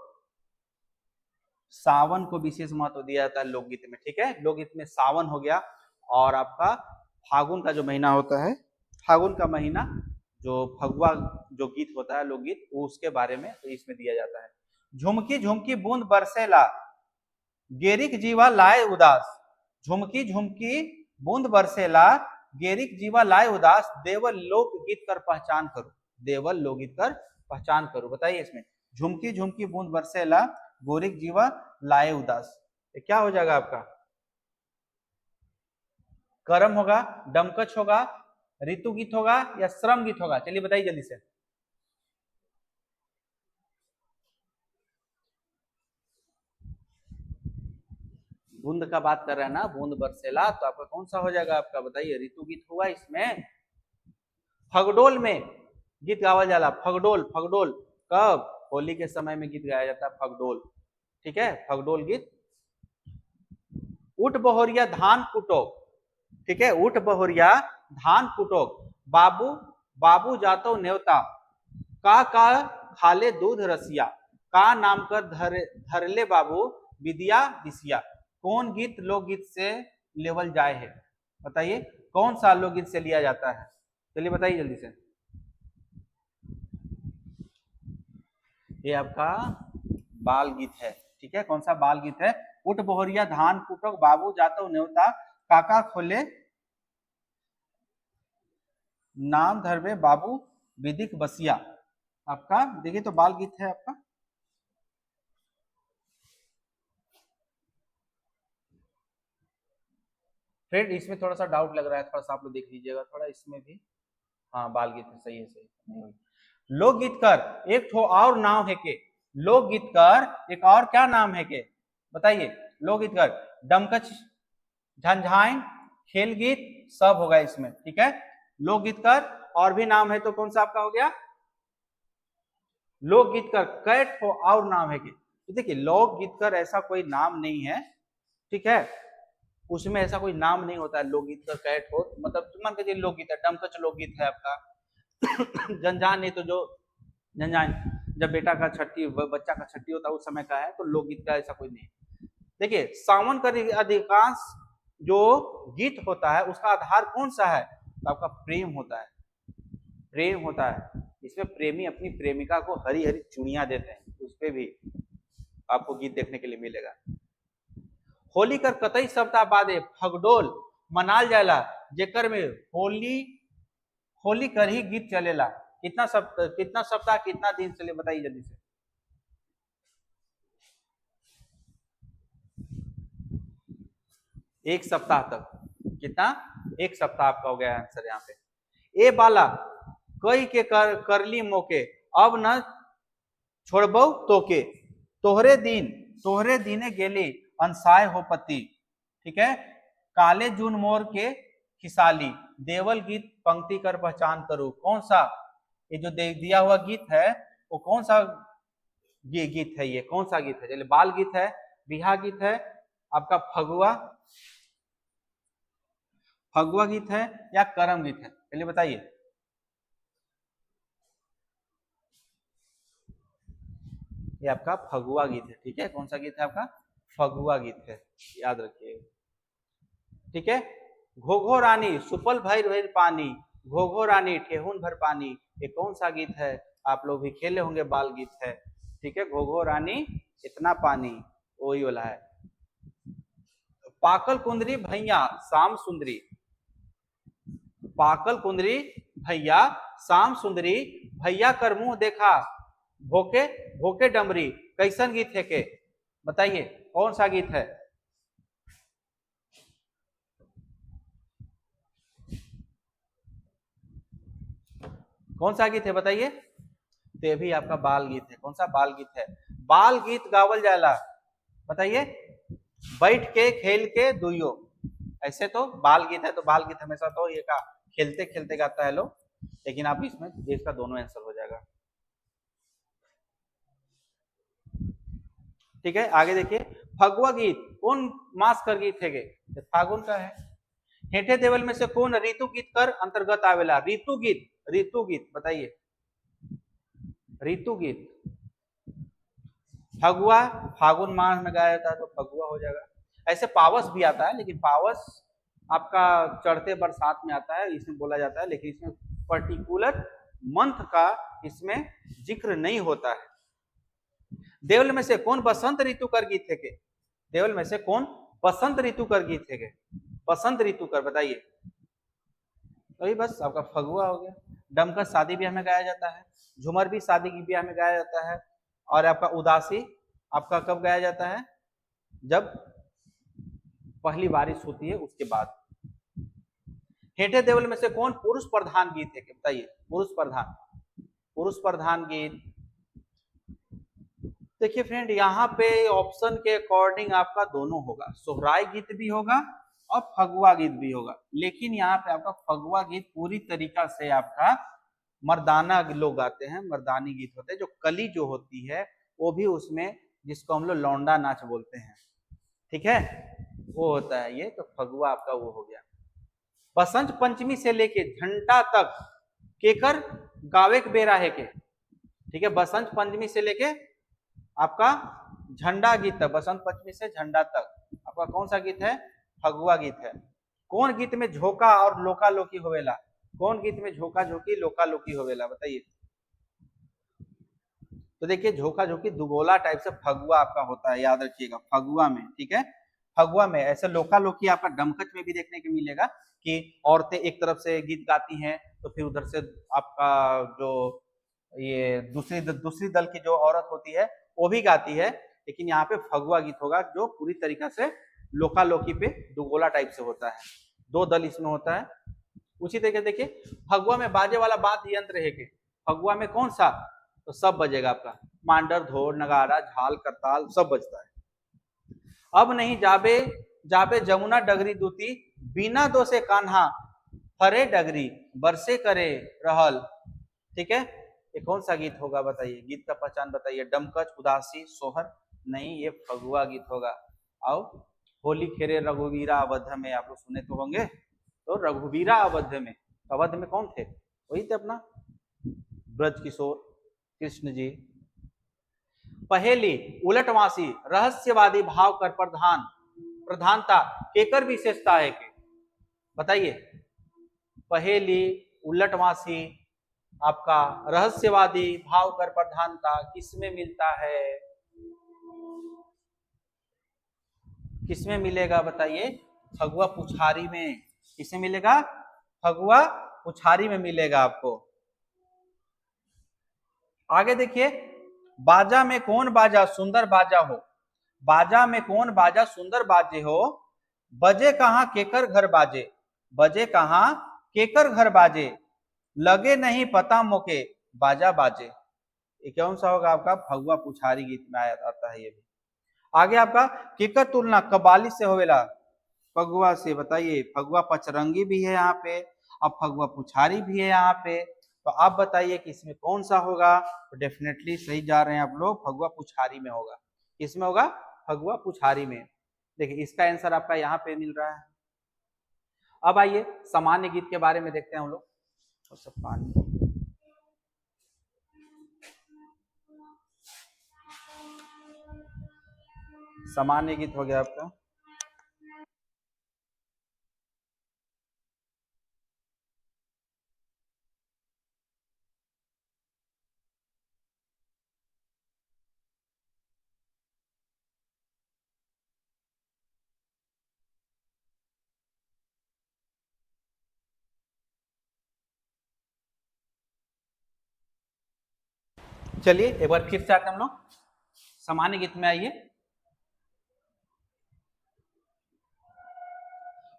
[SPEAKER 1] सावन को विशेष महत्व दिया जाता है लोकगीत में, ठीक है। लोकगीत में सावन हो गया, और आपका फागुन का जो महीना होता है, फागुन का महीना जो फगुआ जो गीत होता है लोकगीत, वो उसके बारे में तो इसमें दिया जाता है। झुमकी झुमकी बूंद बरसेला गेरिक जीवा लाए उदास, झुमकी झुमकी बूंद बरसेला गेरिक जीवा लाए उदास देवल लोकगीत कर पहचान करो, देवल लोकगीत कर पहचान करो, बताइए इसमें। झुमकी झुमकी बूंद बरसेला गोरिक जीवा लाए उदास, ये क्या हो जाएगा आपका, कर्म होगा, डमकच होगा, ऋतु गीत होगा, या श्रम गीत होगा, चलिए बताइए जल्दी से। बूंद का बात कर रहे हैं ना, बूंद बरसेला, तो आपका कौन सा हो जाएगा आपका, बताइए। ऋतु गीत होगा इसमें। फगडोल में गीत गावा जाला, फगडोल, फगडोल कब, होली के समय में गीत गाया जाता है फगडोल, ठीक है, फगडोल गीत। उठ बहोरिया धान कुटो, ठीक है, उठ बहोरिया धान कुटो बाबू बाबू जातो नेवता का खाले दूध रसिया का नाम कर धरले बाबू विदिया दिसिया, कौन गीत लोकगीत से लेवल जाए है, बताइए कौन सा लोकगीत से लिया जाता है, चलिए बताइए जल्दी से। ये आपका बाल गीत है, ठीक है, कौन सा बाल गीत है। उठ बोहरिया धान कुटक बाबू जातो न्योता काका खोले नाम धरवे बाबू विदिक बसिया, आपका देखिए तो बाल गीत है आपका। फ्रेंड इसमें थोड़ा सा डाउट लग रहा है, थोड़ा सा आप लोग देख लीजिएगा थोड़ा इसमें भी, हाँ बाल गीत है, सही है, सही। लोकगीत कर एक ठो और नाम है के, लोकगीत कर एक और क्या नाम है के, बताइए। लोकगीत कर डमकच झंझाइन खेल गीत सब होगा इसमें, ठीक है। लोकगीत कर और भी नाम है तो कौन सा आपका हो गया, लोकगीत कर कैट ठो और नाम है के, तो देखिए लोकगीत कर ऐसा कोई नाम नहीं है, ठीक है, उसमें ऐसा कोई नाम नहीं होता है लोकगीत का कैट हो, मतलब मान के लोकगीत है, डमकच लोकगीत है आपका। जंजान नहीं तो जो जंजान जब बेटा का छठी बच्चा का छठी होता है उस समय का है, तो लोकगीत का ऐसा कोई नहीं। देखिए सावन का अधिकांश जो गीत होता है उसका आधार कौन सा है, तो आपका प्रेम होता है, प्रेम होता है। इसमें प्रेमी अपनी प्रेमिका को हरी हरी चूड़ियां देते हैं, उस पर भी आपको गीत देखने के लिए मिलेगा। होली कर कतई सप्ताह बादे फगडोल मनाल जाएला जेकर में होली होली कर ही गीत चलेला, कितना सप्ताह कितना दिन चले, बताइए जल्दी से। एक सप्ताह तक, कितना, एक सप्ताह आपका हो गया आंसर यहाँ पे। ए बाला कई के करली मोके अब न छोड़बो तोके तोहरे दिने गेली अनसाय हो पति, ठीक है। काले जून मोर के खिसाली देवल गीत पंक्ति कर पहचान करो, कौन सा, ये जो दिया हुआ गीत है वो कौन सा ये गीत है, ये कौन सा गीत है? चलिए बाल गीत है, बिहा गीत है, आपका फगुआ फगुआ गीत है या करम गीत है? चलिए बताइए। ये आपका फगुआ गीत है, ठीक है। कौन सा गीत है आपका? फगुआ गीत है, याद रखिएगा, ठीक है। घोघो रानी सुपल भर भर पानी, घोघो रानी ठेहुन भर पानी, ये कौन सा गीत है? आप लोग भी खेले होंगे, बाल गीत है, ठीक है। घोघो रानी इतना पानी, वही वाला है। पाकल कुंदरी भैया शाम सुंदरी, पाकल कुंदरी भैया शाम सुंदरी, भैया कर मुंह देखा भोके भोके डमरी, कैसन गीत है के? बताइए कौन सा गीत है? कौन सा गीत है बताइए? तो ये भी आपका बाल गीत है। कौन सा बाल गीत है? बाल गीत गावल जाला, बताइए। बैठ के खेल के दुइयो, ऐसे तो बाल गीत है, तो बाल गीत हमेशा तो ये का खेलते खेलते गाता है लोग, लेकिन आप इसमें इसका दोनों आंसर हो जाएगा, ठीक है। आगे देखिए, फगुआ गीत कौन मास कर गीत है? फागुन का है। हेठे देवल में से कौन ऋतु गीत कर अंतर्गत आवेला? ऋतु गीत, ऋतु गीत बताइए। ऋतु गीत फगुआ फागुन माह में गाया जाता है, तो फगुआ हो जाएगा। ऐसे पावस भी आता है, लेकिन पावस आपका चढ़ते बरसात में आता है, इसमें बोला जाता है, लेकिन इसमें पर्टिकुलर मंथ का इसमें जिक्र नहीं होता है। देवल में से कौन बसंत ऋतु कर गीत है के? देवल में से कौन बसंत ऋतु कर गीत है के? बसंत ऋतु कर बताइए। तो बस आपका फगुआ हो गया। डमकस शादी ब्याह में गाया जाता है, झूमर भी शादी की ब्याह में गाया जाता है, और आपका उदासी आपका कब गाया जाता है? जब पहली बारिश होती है उसके बाद। हेठे देवल में से कौन पुरुष प्रधान गीत है? बताइए। पुरुष प्रधान गीत। देखिए फ्रेंड, यहाँ पे ऑप्शन के अकॉर्डिंग आपका दोनों होगा, सोहराय गीत भी होगा और फगुआ गीत भी होगा, लेकिन यहाँ पे आपका फगुआ गीत पूरी तरीका से आपका मर्दाना लोग गाते हैं, मर्दानी गीत होते हैं। जो कली जो होती है वो भी उसमें, जिसको हम लोग लौंडा नाच बोलते हैं, ठीक है, वो होता है ये। तो फगुआ आपका वो हो गया। बसंत पंचमी से लेके घंटा तक केकर गावे के बेरा है के? ठीक है, बसंत पंचमी से लेके आपका झंडा गीत है, बसंत पंचमी से झंडा तक आपका कौन सा गीत है? फगुआ गीत है। कौन गीत में झोंका और लोका लोकी होवेला? कौन गीत में झोंका झोंकी लोका लोकी होवेला? बताइए। तो देखिए, झोंका झोंकी दुगोला टाइप से फगुआ आपका होता है, याद रखिएगा, फगुआ में, ठीक है। फगुआ में ऐसे लोका लोकी आपका डमकच में भी देखने को मिलेगा कि औरतें एक तरफ से गीत गाती हैं, तो फिर उधर से आपका जो ये दूसरी दल की जो औरत होती है वो भी गाती है, लेकिन यहाँ पे फगुआ गीत होगा जो पूरी तरीका से लोका लोकी पे दुगोला टाइप से होता है, दो दल इसमें होता है। उसी तरीके देखिए, फगुआ में बाजे वाला वाद्य यंत्र है के? फगुआ में कौन सा? तो सब बजेगा आपका, मांडर ढोल नगाड़ा झाल करताल सब बजता है। अब नहीं जाबे जाबे जमुना डगरी दूती, बिना दो से कान्हा फरे डगरी, बरसे करे रहल, ठीक है। ये कौन सा गीत होगा बताइए? गीत का पहचान बताइए। डमकच, उदासी, सोहर? नहीं, ये फगुआ गीत होगा। आओ, होली खेरे रघुवीरा अवध में, आप लोग सुने तो होंगे। तो रघुवीरा अवध में, अवध में कौन थे? वही थे अपना ब्रज किशोर कृष्ण जी। पहेली उलटवासी रहस्यवादी भाव कर प्रधानता केकर विशेषता है के? बताइए। पहेली उलटवासी आपका रहस्यवादी भाव कर प्रधानता किसमें मिलता है? किसमें मिलेगा बताइए? फगुआ पुछारी में। किसमें मिलेगा? फगुआ पुछारी में मिलेगा आपको। आगे देखिए, बाजा में कौन बाजा सुंदर बाजा हो? बाजा में कौन बाजा सुंदर बाजे हो? बजे कहां केकर घर बाजे, बजे कहां केकर घर बाजे, लगे नहीं पता मोके बाजा बाजे। ये कौन सा होगा आपका? फगुआ पुछारी गीत में आता है ये भी। आगे आपका केकर तुलना कबाली से होवेला? फगुआ से। बताइए। फगुआ पचरंगी भी है यहाँ पे, अब फगुआ पुछारी भी है यहाँ पे, तो आप बताइए कि इसमें कौन सा होगा। तो डेफिनेटली सही जा रहे हैं आप लोग, फगुआ पुछारी में होगा। किसमें होगा? फगुआ पुछारी में। देखिए इसका आंसर आपका यहाँ पे मिल रहा है। अब आइए सामान्य गीत के बारे में देखते हैं हम लोग। तो सब पानी सामान्य गीत हो गया आपका। चलिए एक बार फिर से आते हम लोग सामान्य गीत में। आइए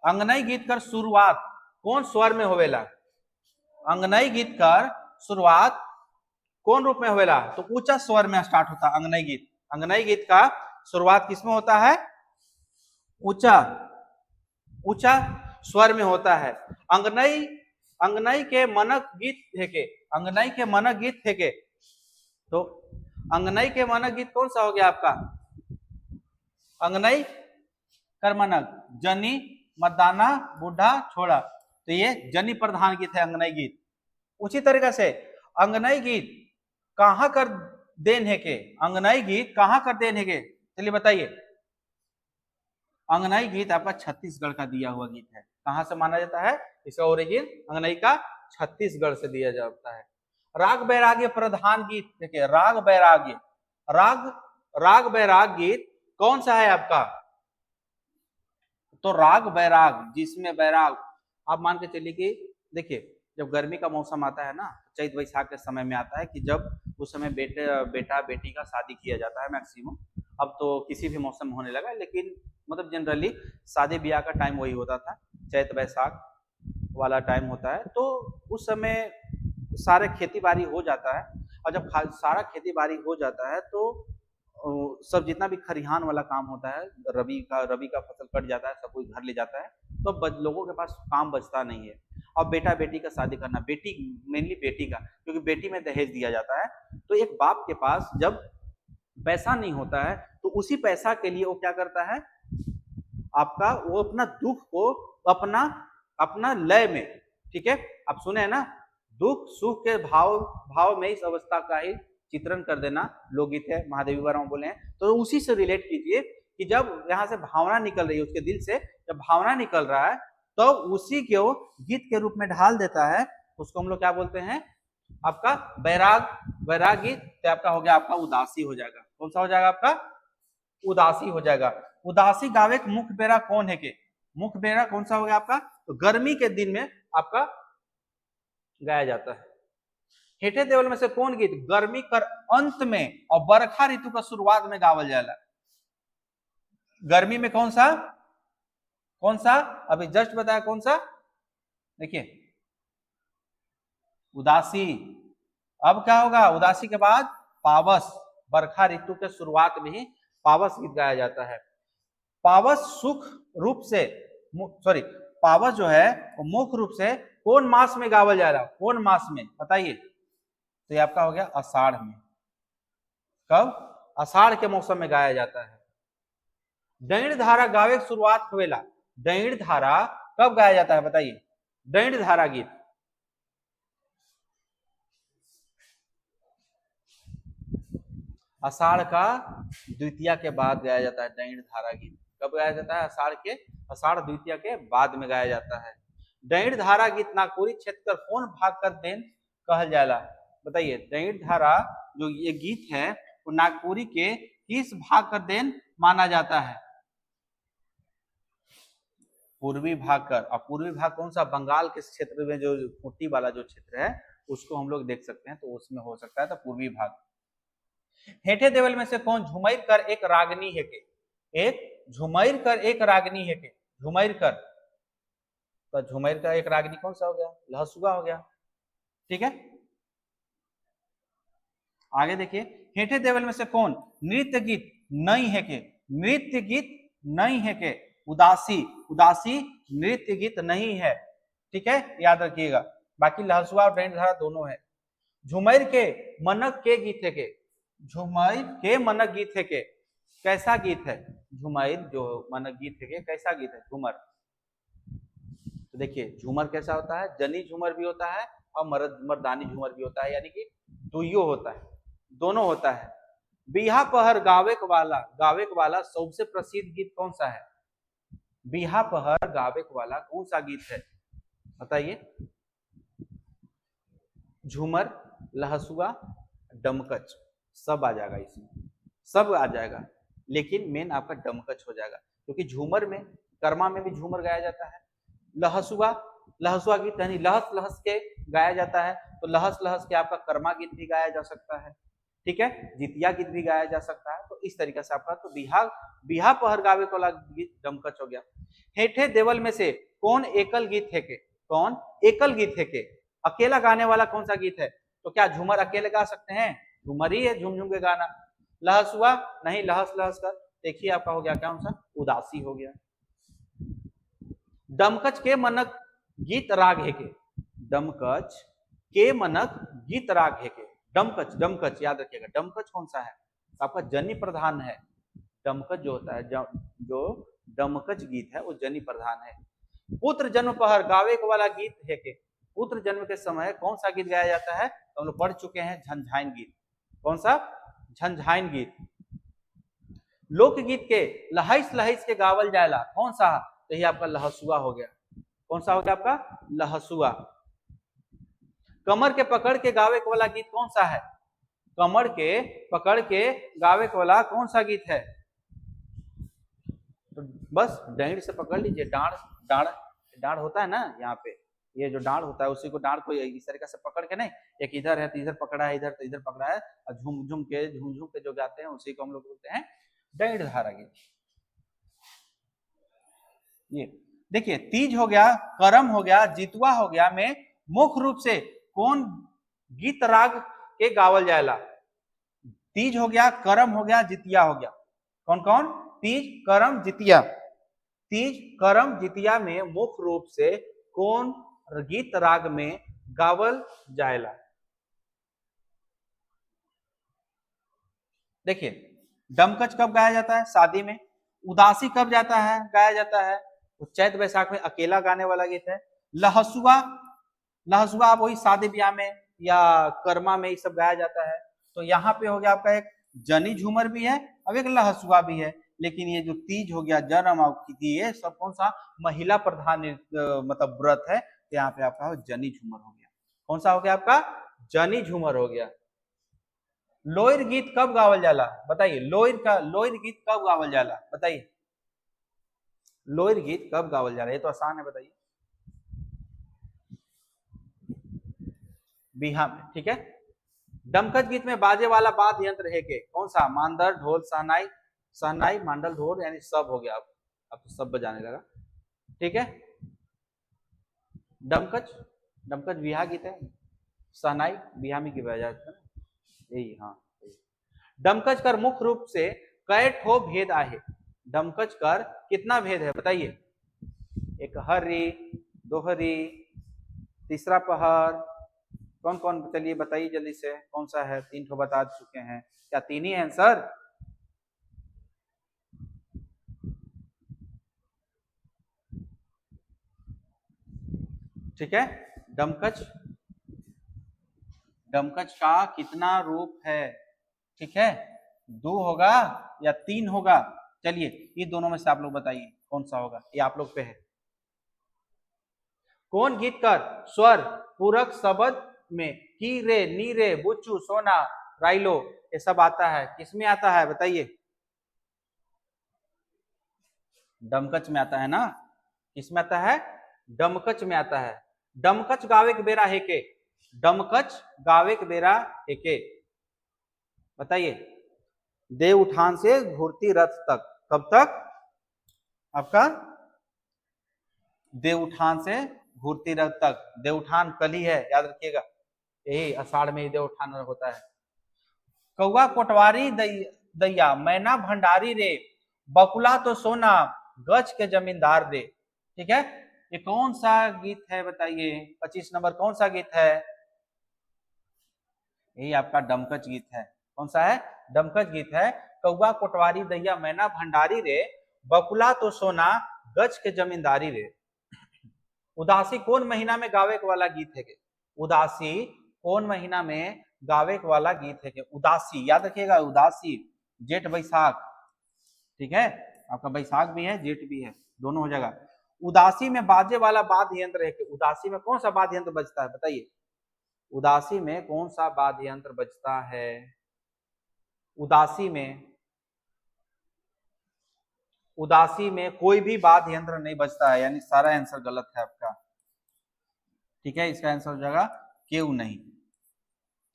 [SPEAKER 1] अंगनई गीत कर शुरुआत कौन स्वर में होवेला? अंगनई गीत कर शुरुआत कौन रूप में होवेला? तो ऊंचा स्वर में स्टार्ट होता है अंगनई गीत। अंगनई गीत का शुरुआत किसमें होता है? ऊंचा ऊंचा स्वर में होता है। अंगनई अंगनई के मनक गीत थे के, अंगनई के मनक गीत थे के। तो अंगनई के मनक गीत कौन सा हो गया आपका? अंगनई कर मनक, जनी मर्दाना बूढ़ा छोड़ा। तो ये जनी प्रधान गीत है अंगनई गीत। उसी तरीके से अंगनई गीत कहां कर देन है के? अंगनई गीत कहां कर देन है के? चलिए बताइए। अंगनई गीत आपका छत्तीसगढ़ का दिया हुआ गीत है। कहां से माना जाता है? इसका ओरिजिन अंगनई का छत्तीसगढ़ से दिया जाता है। राग बैराग्य प्रधान गीत, देखिए राग बैराग्य, राग बैराग गीत कौन सा है आपका? तो राग बैराग, जिसमें बैराग। आप मान के चलिए कि देखिए जब गर्मी का मौसम आता है ना, चैत वैशाख के समय में आता है कि जब उस समय बेटा बेटी का शादी किया जाता है मैक्सिमम। अब तो किसी भी मौसम में होने लगा, लेकिन मतलब जनरली शादी ब्याह का टाइम वही होता था, चैत वैशाख वाला टाइम होता है। तो उस समय सारे खेती बाड़ी हो जाता है, और जब सारा खेती बाड़ी हो जाता है तो सब जितना भी खरिहान वाला काम होता है, रबी का फसल कट जाता है, सब कोई घर ले जाता है, तो लोगों के पास काम बचता नहीं है। अब बेटा बेटी का शादी करना, बेटी मेनली बेटी का, क्योंकि बेटी में दहेज दिया जाता है। तो एक बाप के पास जब पैसा नहीं होता है तो उसी पैसा के लिए वो क्या करता है आपका, वो अपना दुख को अपना लय में, ठीक है आप सुने हैं ना, दुख सुख के भाव में इस अवस्था का ही चित्रण कर देना लोकगीत है, महादेवी वर्मा बोले हैं। तो उसी से रिलेट कीजिए कि जब यहाँ से भावना निकल रही है, उसके दिल से जब भावना निकल रहा है तो उसी के वो गीत के रूप में ढाल देता है। उसको हम लोग क्या बोलते हैं? आपका बैराग गीत। तो आपका हो गया, आपका उदासी हो जाएगा। कौन सा हो जाएगा आपका? उदासी हो जाएगा। उदासी गावे के मुख्य बेरा कौन है के? मुख्य बेरा कौन सा हो गया आपका? तो गर्मी के दिन में आपका गाया जाता है। हेठे देवल में से कौन गीत गर्मी कर अंत में और बरखा ऋतु का शुरुआत में गावल जाला? गर्मी में कौन सा अभी जस्ट बताया कौन सा? देखिए उदासी। अब क्या होगा? उदासी के बाद पावस, बरखा ऋतु के शुरुआत में ही पावस गीत गाया जाता है। पावस सुख रूप से पावस जो है वो मुख्य रूप से कौन मास में गावल जा रहा है? कौन मास में बताइए? तो ये आपका हो गया आषाढ़ में। कब? आषाढ़ के मौसम में गाया जाता है। दैण धारा गावे की शुरुआत होवेला। दैण धारा कब गाया जाता है बताइए? दैण धारा गीत आषाढ़ का द्वितीया के बाद गाया जाता है। दैण धारा गीत कब गाया जाता है? आषाढ़ द्वितीया के बाद में गाया जाता है। दैण धारा गीत नागपुरी क्षेत्र कर कौन भाग कर देन कहल जाला? बताइए दैण धारा जो ये गीत है वो नागपुरी के किस भाग कर देन माना जाता है? पूर्वी भाग कर। और पूर्वी भाग कौन सा? बंगाल के क्षेत्र में जो खूंटी वाला जो क्षेत्र है उसको हम लोग देख सकते हैं, तो उसमें हो सकता है तो पूर्वी भाग। हेठे देवल में से कौन झुमैर कर एक रागनी है के? एक झुमैर कर एक रागनी है के? झुमैर कर, तो झुमैर का एक रागनी कौन सा हो गया? लहसुआ हो गया। ठीक है, आगे देखिए। हेठे देवल में से कौन नृत्य गीत नहीं है के? नृत्य गीत नहीं है के? उदासी नृत्य गीत नहीं है। ठीक है, याद रखिएगा। बाकी लहसुआ और दंड धारा दोनों है। झुमैर के मनक के गीत है के, झुमैर के मनक गीत है के, कैसा गीत है? झुमैर जो मनक गीत है के कैसा गीत है? झूमर। तो देखिए झूमर कैसा होता है, जनी झूमर भी होता है और मर्दानी झूमर भी होता है, यानी कि दुइयो होता है, दोनों होता है। बिहा पहर गावेक वाला सबसे प्रसिद्ध गीत कौन सा है? बिहा पहर गावेक वाला कौन सा गीत है बताइए? झूमर, लहसुआ, डमकच सब आ जाएगा इसमें, सब आ जाएगा, लेकिन मेन आपका डमकच हो जाएगा, क्योंकि झूमर में कर्मा में भी झूमर गाया जाता है। लहसुआ गीत यानी लहस लहस के गाया जाता है, तो लहस लहस के आपका कर्मा गीत भी गाया जा सकता है, ठीक है, जितिया गीत भी गाया जा सकता है। तो इस तरीके से आपका तो बिहा पहर गावे वाला गीत डमकच हो गया। हेठे देवल में से कौन एकल गीत है के? कौन एकल गीत है के? अकेला गाने वाला कौन सा गीत है? तो क्या झूमर अकेले गा सकते हैं? झूमर ही है झूम झूम के गाना। लहसुआ नहीं, लहस लहस कर, देखिए आपका हो गया कौन सा? उदासी हो गया। डमकच के मनक गीत राग है के? डमकच के मनक गीत राग है के? डमकच याद रखिएगा, डमकच कौन सा है? आपका जनि प्रधान है। डमकच जो होता है, जो डमकच गीत है वो जनि प्रधान है। पुत्र जन्म पहर गावे वाला गीत है के? पुत्र जन्म के समय कौन सा गीत गाया जाता है? तो हम लोग पढ़ चुके हैं, झंझाइन गीत। कौन सा? झंझाइन गीत। लोकगीत के लहाइस लहाइस के गावल जायला कौन सा? तो ये आपका लहसुआ हो गया। कौन सा हो गया आपका? लहसुआ। कमर के पकड़ के गावे वाला गीत कौन सा है? कमर के पकड़ के गावे वाला कौन सा गीत है? तो बस डांड से पकड़ लीजिए, डांड होता है ना यहाँ पे, ये जो डांड होता है उसी को, डांड को इस तरीके से पकड़ के, नहीं एक इधर है तो इधर पकड़ा है, इधर तो इधर पकड़ा है, और झूम झूम के जो गाते हैं उसी को हम लोग बोलते हैं डांड धारा गीत। ये देखिए तीज हो गया, करम हो गया, जितवा हो गया में मुख्य रूप से कौन गीत राग के गावल जायला? तीज हो गया, करम हो गया, जितिया हो गया। कौन कौन? तीज, करम, जितिया। तीज, करम, जितिया में मुख्य रूप से कौन गीत राग में गावल जायला? देखिए डमकच कब गाया जाता है? शादी में। उदासी कब जाता है गाया जाता है? तो चैत वैशाख में अकेला गाने वाला गीत है। लहसुआ आप वही शादी ब्याह में या कर्मा में ये सब गाया जाता है। तो यहाँ पे हो गया आपका एक जनी झूमर भी है, अब एक लहसुआ भी है, लेकिन ये जो तीज हो गया, जन्म ये सब कौन सा? महिला प्रधान मतलब व्रत है, तो यहाँ पे आपका जनी झूमर हो गया। कौन सा हो गया आपका? जनी झूमर हो गया। लोयर गीत कब गावल जाला बताइए? लोयर गीत कब गावल जाला बताइए? लोयर गीत कब गावल जाला? ये तो आसान है, बताइए। बिहा में, ठीक है। डमकच गीत में बाजे वाला वाद्य यंत्र है के? कौन सा? मांदर, ढोल, सहनाई, मांडल, ढोल, यानी सब हो गया। अब तो सब बजाने लगा, ठीक है। डमकच बिहा गीत है, सहनाई बिहा में की बजा जाता है, यही हाँ। डमकच कर मुख्य रूप से कई ठो भेद आहे? डमकच कर कितना भेद है बताइए? एक हरी, दोहरी, तीसरा पहर, कौन कौन? चलिए बताइए जल्दी से, कौन सा है? 3 ठो बता चुके हैं, क्या 3 ही है आंसर? ठीक है। डमकच का कितना रूप है? ठीक है, 2 होगा या 3 होगा? चलिए ये दोनों में से आप लोग बताइए कौन सा होगा, ये आप लोग पे है। कौन गीत कर स्वर पूरक शब्द में की रे, नी रे, बुच्चू, सोना, राइलो ये सब आता है? किसमें आता है बताइए? डमकच में आता है ना। किसमें आता है? डमकच में आता है। डमकच गावे के बेरा है के? डमकच गावे के बेरा है के? बताइए। देव उठान से घूरती रथ तक, कब तक आपका? देव उठान से घूरती रथ तक। देव उठान कल ही है, याद रखिएगा, यही आषाढ़ में ही देव उठान होता है। कौआ कोटवारी दैया, मैना भंडारी रे, बकुला तो सोना, गज के जमींदार रे। ठीक है, ये कौन सा गीत है बताइए? 25 नंबर कौन सा गीत है? यही आपका डमकच गीत है। कौन सा है? डमकच गीत है। कौआ कोटवारी दैया मैना भंडारी रे, बकुला तो सोना गज के जमींदारी रे। उदासी कौन महीना में गावे वाला गीत है के? उदासी कौन महीना में गावे वाला गीत है के? उदासी याद रखिएगा, उदासी जेठ बैसाख, ठीक है, आपका बैसाख भी है जेठ भी है, दोनों हो जाएगा। उदासी में बाजे वाला वाद्य यंत्र है के? उदासी में कौन सा वाद्य यंत्र बजता है बताइए? उदासी में कौन सा वाद्य यंत्र बजता है? उदासी में कोई भी वाद्य यंत्र नहीं बजता है, यानी सारा आंसर गलत है आपका, ठीक है। इसका आंसर हो जाएगा केव नहीं,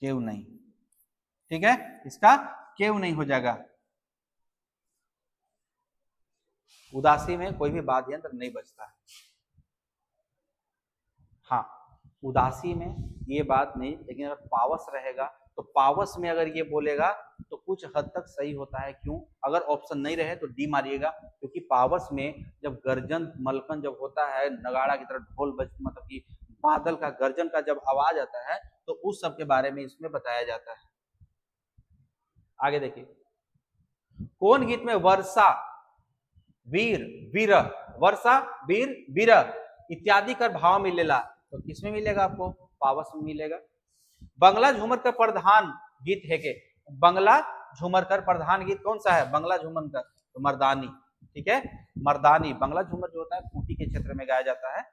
[SPEAKER 1] केव नहीं, ठीक है, इसका केव नहीं हो जाएगा। उदासी में कोई भी वाद्य यंत्र नहीं बजता है। हाँ, उदासी में ये बात नहीं, लेकिन अगर पावस रहेगा तो पावस में अगर ये बोलेगा तो कुछ हद तक सही होता है। क्यों? अगर ऑप्शन नहीं रहे तो डी मारिएगा, क्योंकि पावस में जब गर्जन मलकन जब होता है, नगाड़ा की तरह ढोल बज, मतलब कि बादल का गर्जन का जब आवाज आता है तो उस सब के बारे में इसमें बताया जाता है। आगे देखिए, कौन गीत में वर्षा वीर विरह, वर्षा वीर विरह इत्यादि कर भाव मिलेला, तो किसमें मिलेगा आपको? पावस में मिलेगा। बंगला झूमर का प्रधान गीत है के? बंगला झूमर का प्रधान गीत कौन सा है? बंगला झूमर का तो मर्दानी, ठीक है, मर्दानी। बंगला झूमर जो होता है खूंटी के क्षेत्र में गाया जाता है,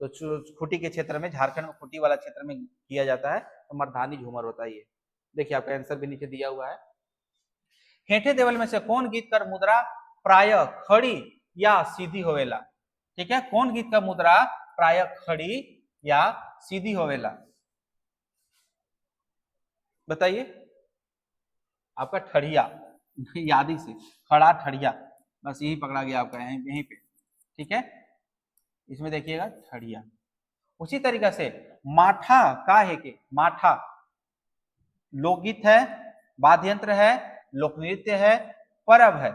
[SPEAKER 1] तो खूंटी के क्षेत्र में, झारखंड में खूंटी वाला क्षेत्र में किया जाता है, तो मर्दानी झूमर होता है ये। देखिए आपका आंसर भी नीचे दिया हुआ है। हेठे देवल में से कौन गीत कर मुद्रा प्राय खड़ी या सीधी होवेला? ठीक है, कौन गीत का मुद्रा प्राय खड़ी या सीधी होवेला बताइए? आपका ठड़िया, यादी से खड़ा ठड़िया, बस यही पकड़ा गया आपका यहीं पे, ठीक है। इसमें देखिएगा ठड़िया। उसी तरीका से माठा का है के? माठा लोकगीत है, वाद्य यंत्र है, लोक नृत्य है, परब है।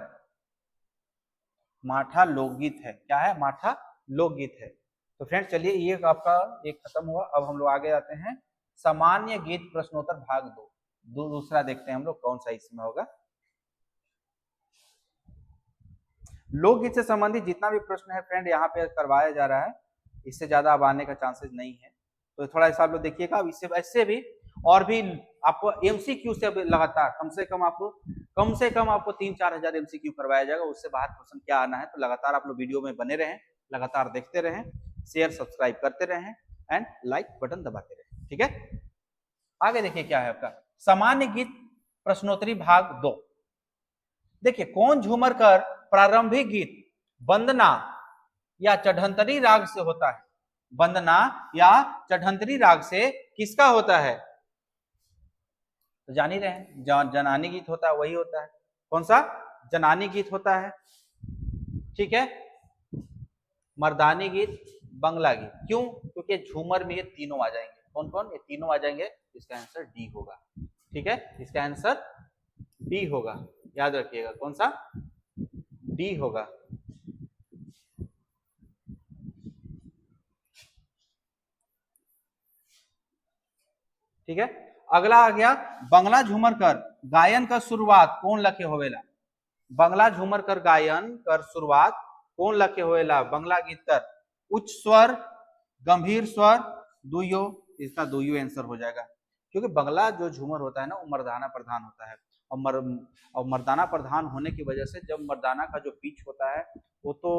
[SPEAKER 1] माठा लोकगीत है। क्या है? माठा लोकगीत है। तो फ्रेंड्स चलिए, ये आपका एक खत्म हुआ। अब हम लोग आगे जाते हैं सामान्य गीत प्रश्नोत्तर भाग 2। दूसरा देखते हैं हम लोग कौन सा इसमें होगा। लोकगीत से संबंधित जितना भी प्रश्न है फ्रेंड यहाँ पे करवाया जा रहा है, इससे ज्यादा अब आने का चांसेस नहीं है, तो थोड़ा सा आप लोग देखिएगा। इससे ऐसे भी और भी आपको एमसीक्यू से लगातार कम से कम आपको 3-4 हजार एमसीक्यू करवाया जाएगा। उससे बाहर क्वेश्चन क्या आना है, तो लगातार आप लोग वीडियो में बने रहें, लगातार देखते रहें, शेयर सब्सक्राइब करते रहें एंड लाइक बटन दबाते रहें, ठीक है। आगे देखिए क्या है आपका सामान्य गीत प्रश्नोत्तरी भाग 2। देखिए, कौन झूमर कर प्रारंभिक गीत वंदना या चढ़ंतरी राग से होता है? वंदना या चढ़ंतरी राग से किसका होता है? तो जान ही रहे हैं, जनानी गीत होता है वही होता है। कौन सा? जनानी गीत होता है, ठीक है। मर्दानी गीत, बंगला गीत। क्यों? क्योंकि झूमर में ये तीनों आ जाएंगे। कौन कौन? ये तीनों आ जाएंगे। इसका आंसर डी होगा, ठीक है, इसका आंसर डी होगा, याद रखिएगा। कौन सा? डी होगा। ठीक है, अगला आ गया बंगला झूमर कर गायन का शुरुआत कौन लखे होवेला? बंगला झूमर कर गायन कर शुरुआत कौन लखे होवेला? बंगला गीत कर उच्च स्वर, गंभीर स्वर, दुयो। इसका दुयो आंसर हो जाएगा, क्योंकि बंगला जो झूमर होता है ना, वो मर्दाना प्रधान होता है। और मर्दाना प्रधान होने की वजह से जब मर्दाना का जो पिच होता है वो तो,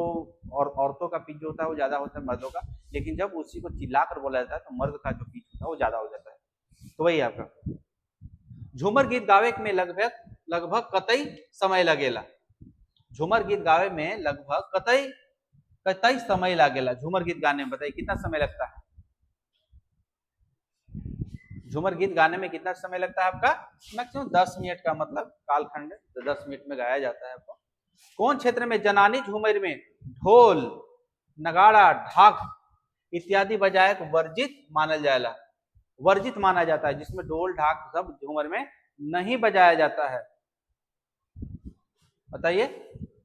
[SPEAKER 1] और औरतों का पिच जो होता है वो ज्यादा होता है मर्दों का, लेकिन जब उसी को चिल्लाकर बोला जाता है तो मर्द का जो पिच होता है वो ज्यादा हो जाता है। तो वही आपका झूमर गीत गावे में लगभग कतई समय लगेला? झूमर गीत गावे में लगभग कतई समय लगेला? झूमर गीत गाने में बताइए कितना समय लगता है? झूमर गीत गाने में कितना समय लगता है आपका? मैक्सिमम 10 मिनट का मतलब कालखंड, तो 10 मिनट में गाया जाता है आपको। कौन क्षेत्र में जनानी झूमर में ढोल, नगाड़ा, ढाक इत्यादि बजाए वर्जित मानल जाएला? वर्जित माना जाता है, जिसमें ढोल ढाक सब झूमर में नहीं बजाया जाता है। बताइए।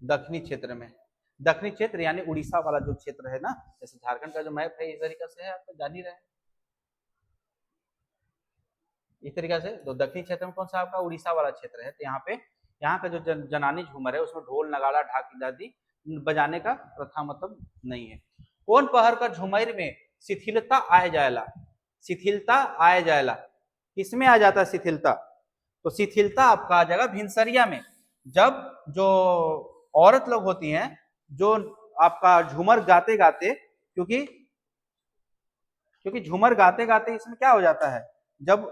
[SPEAKER 1] दक्षिणी क्षेत्र में। दक्षिणी क्षेत्र यानी उड़ीसा वाला जो क्षेत्र है ना, जैसे झारखंड का जो मैप है इस तरीके से है, आप तो जान ही रहे हैं इस तरीके से। तो दक्षिणी क्षेत्र में कौन सा आपका उड़ीसा वाला क्षेत्र है। तो यहाँ पे यहाँ का जो जनानी झूमर है उसमें ढोल नगाड़ा ढाक इत्यादि बजाने का प्रथा मतलब नहीं है। कौन पहर कर झुमर में शिथिलता आए जायला, शिथिलता आए जायला, किसमें आ जाता है शिथिलता, तो शिथिलता आपका आ जाएगा भिनसरिया में। जब जो औरत लोग होती हैं जो आपका झूमर गाते गाते, क्योंकि झूमर गाते गाते इसमें क्या हो जाता है, जब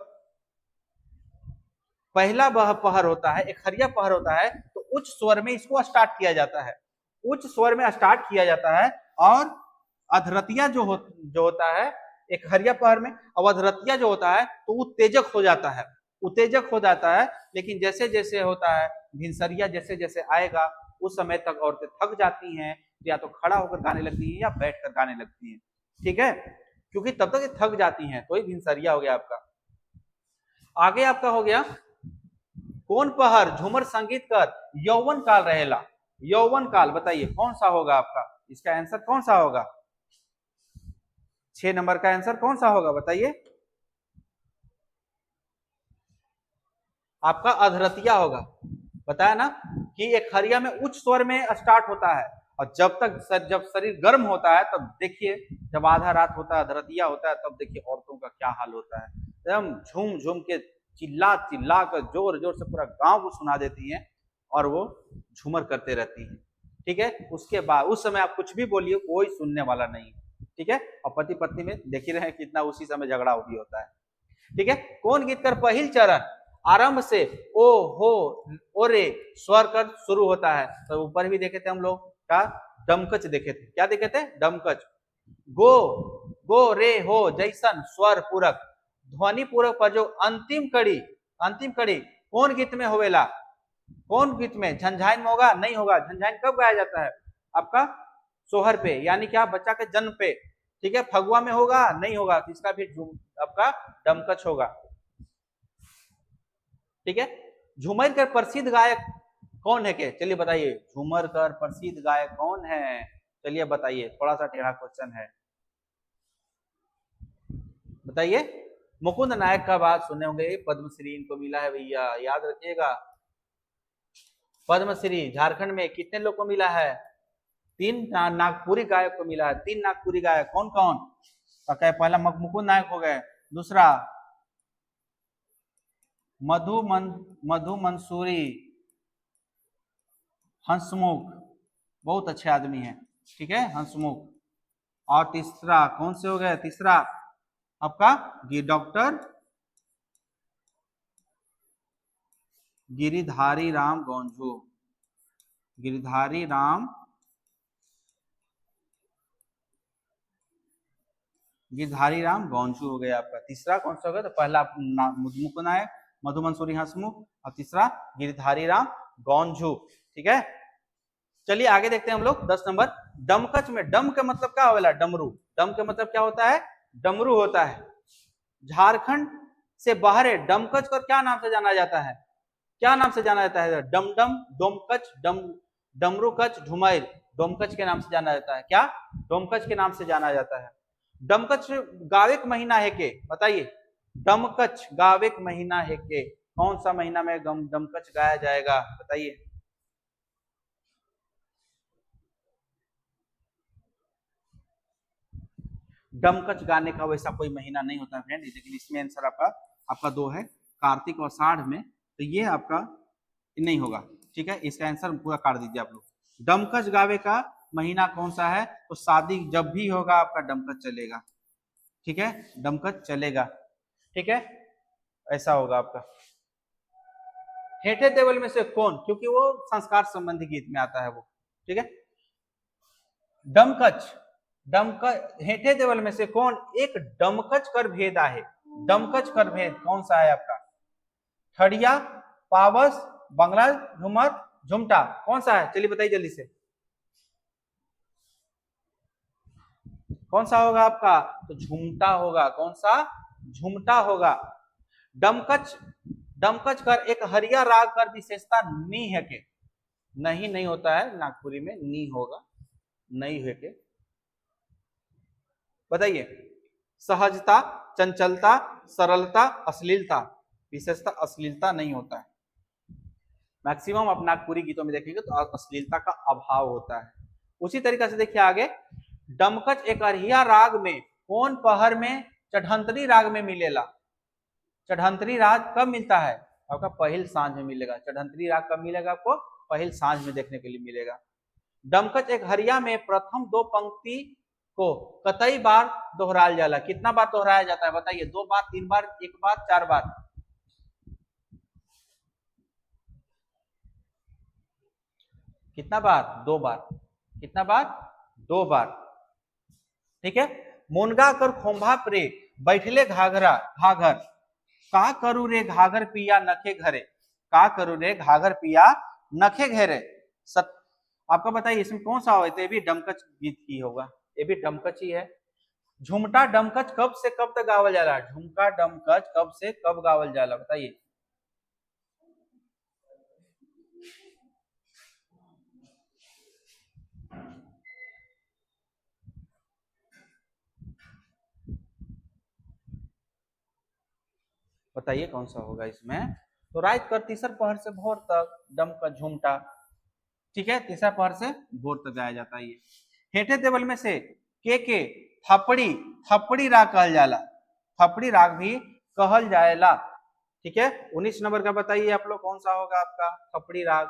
[SPEAKER 1] पहला पहर होता है, एक हरिया पहर होता है, तो उच्च स्वर में इसको स्टार्ट किया जाता है, उच्च स्वर में स्टार्ट किया जाता है। और अधरतिया जो होता है एक हरिया पहर में, और अधरतिया जो होता है तो उत्तेजक हो जाता है, उत्तेजक हो जाता है। लेकिन जैसे जैसे होता है भिनसरिया जैसे जैसे आएगा उस समय तक औरतें थक जाती हैं, या तो खड़ा होकर गाने लगती हैं या बैठ कर गाने लगती हैं, ठीक है, क्योंकि तब तक ये थक जाती हैं, तो ये भिनसरिया हो गया आपका। आगे आपका हो गया कौन पहर झूमर संगीत कर यौवन काल रहेला, यौवन काल बताइए कौन सा होगा आपका, इसका आंसर कौन सा होगा, 6 नंबर का आंसर कौन सा होगा बताइए, आपका अधरतिया होगा। बताया ना कि एक हरिया में उच्च स्वर में स्टार्ट होता है, और जब शरीर गर्म होता है तब देखिए, जब आधा रात होता है अधरतिया होता है, तब देखिए औरतों का क्या हाल होता है, एकदम झूम झूम के चिल्ला चिल्ला कर जोर जोर से पूरा गांव को सुना देती हैं, और वो झूमर करते रहती हैं, ठीक है। उसके बाद उस समय आप कुछ भी बोलिए कोई सुनने वाला नहीं है, ठीक है। और पति पत्नी में देख ही रहे हैं कितना उसी समय झगड़ा भी होता है, ठीक है। कौन गीत कर पहिल चरण आरंभ से ओ हो ओ रे स्वर कर शुरू होता है, तो ऊपर भी देखे थे हम लोग का डमकच देखे थे, क्या देखे थे डमकच, गो गो रे हो जैसन स्वर पूरक, ध्वनि पूरक पर जो अंतिम कड़ी कौन गीत में होवेला, कौन गीत में, झंझाइन में होगा नहीं होगा, झंझाइन कब गाया जाता है आपका सोहर पे, यानी क्या बच्चा के जन्म पे, ठीक है। फगुआ में होगा नहीं होगा, तो इसका भी आपका डमकच होगा, ठीक है। झूमर कर प्रसिद्ध गायक कौन है के, चलिए बताइए, झूमर कर प्रसिद्ध गायक कौन है, चलिए बताइए, थोड़ा सा टेढ़ा क्वेश्चन है, बताइए। मुकुंद नायक का बात सुने होंगे, पद्मश्री इनको मिला है भैया, याद रखिएगा। पद्मश्री झारखंड में कितने लोग को मिला है, 3 नागपुरी गायक को मिला है, 3 नागपुरी गायक, कौन कौन, पहला मुकुंद नायक हो गए, दूसरा मधु मंसूरी हंसमुख, बहुत अच्छे आदमी हैं, ठीक है हंसमुख, और तीसरा कौन से हो गए, तीसरा आपका डॉक्टर गिरिधारी राम गौंझू, गिरिधारी राम गौंझू हो गया आपका, तीसरा कौन सा हो गया, तो पहला मुकुंद नायक, मधु मंसूरी हंसमुख, और तीसरा गिरिधारी राम गौंझू, ठीक है। चलिए आगे देखते हैं हम लोग 10 नंबर। डमकच में डम का मतलब क्या होगा, डमरू, डम का मतलब क्या होता है, डमरू होता है। झारखंड से बाहर डमकच को क्या नाम से जाना जाता है, क्या नाम से जाना जाता है, डमडम, डोमकच, डमरूकच, झुमैर, डोमकच के नाम से जाना जाता है, क्या डोमकच के नाम से जाना जाता है। डमकच गावेक महीना है के, बताइए, डमकच गावेक महीना है के, कौन सा महीना में डमकच गाया जाएगा, बताइए। डमकच गाने का वैसा कोई महीना नहीं होता फ्रेंड, लेकिन इसमें आंसर आपका 2 है, कार्तिक और साढ़ में, तो ये आपका नहीं होगा, ठीक है। इसका आंसर पूरा काट दीजिए आप लोग। डमकच गावे का महीना कौन सा है, तो शादी जब भी होगा आपका डमकच चलेगा, ठीक है, डमकच चलेगा, ठीक है, ऐसा होगा आपका। हेठे देवल में से कौन, क्योंकि वो संस्कार संबंधी गीत में आता है वो, ठीक है। डमकच हेठे देवल में से कौन एक डमकच कर भेद आहे, डमकच कर भेद कौन सा है आपका, ठड़िया, पावस, बंगला झूमर, झुमटा, कौन सा है, चलिए बताइए जल्दी से, कौन सा होगा आपका, तो झुमटा होगा, कौन सा, झुमटा होगा। डमकच कर एक हरिया राग कर विशेषता नी है के, नहीं होता है, नागपुरी में नी होगा, नहीं है के, बताइए। सहजता, चंचलता, सरलता, अश्लीलता। विशेषता अश्लीलता नहीं होता है। मैक्सिमम आप नागपुरी गीतों में देखेंगे तो अश्लीलता का अभाव होता है। उसी तरीके से देखिए आगे, डमकच एक अरहिया राग में कौन पहर में चढ़ंतरी राग में मिलेला। चढ़ंतरी राग कब मिलता है? आपका पहिल सांझ में मिलेगा। चढ़ंतरी राग कब मिलेगा आपको? पहिल सांझ में देखने के लिए मिलेगा। डमकच एक हरिया में प्रथम दो पंक्ति को कतई बार दोहराया जाला। कितना बार दोहराया जाता है बताइए? 2 बार, 3 बार, 1 बार, 4 बार? कितना बार? 2 बार। कितना बार? 2 बार। ठीक है। मुनगा कर खोंभा प्रे बैठले घाघरा घाघर, का करू रे घाघर पिया नखे घरे। का करू रे घाघर पिया नखे घरे। आपका बताइए इसमें कौन सा होगा? ये भी डमकच गीत की होगा, ये भी डमकच ही है। झुमटा डमकच कब से कब तक गावल जाला? झुमका डमकच कब से कब गावल जाला बताइए? बताइए कौन सा होगा इसमें? तो रात कर तीसर पहर से भोर तक डमकच झुमटा। ठीक है, तीसरा पहर से भोर तक गाया जाता है। ये हेठे टेबल में से के थपड़ी, थपड़ी राग कहल जाला। थपड़ी राग भी कहल जाएला। ठीक है। 19 नंबर का बताइए आप लोग कौन सा होगा आपका थपड़ी राग?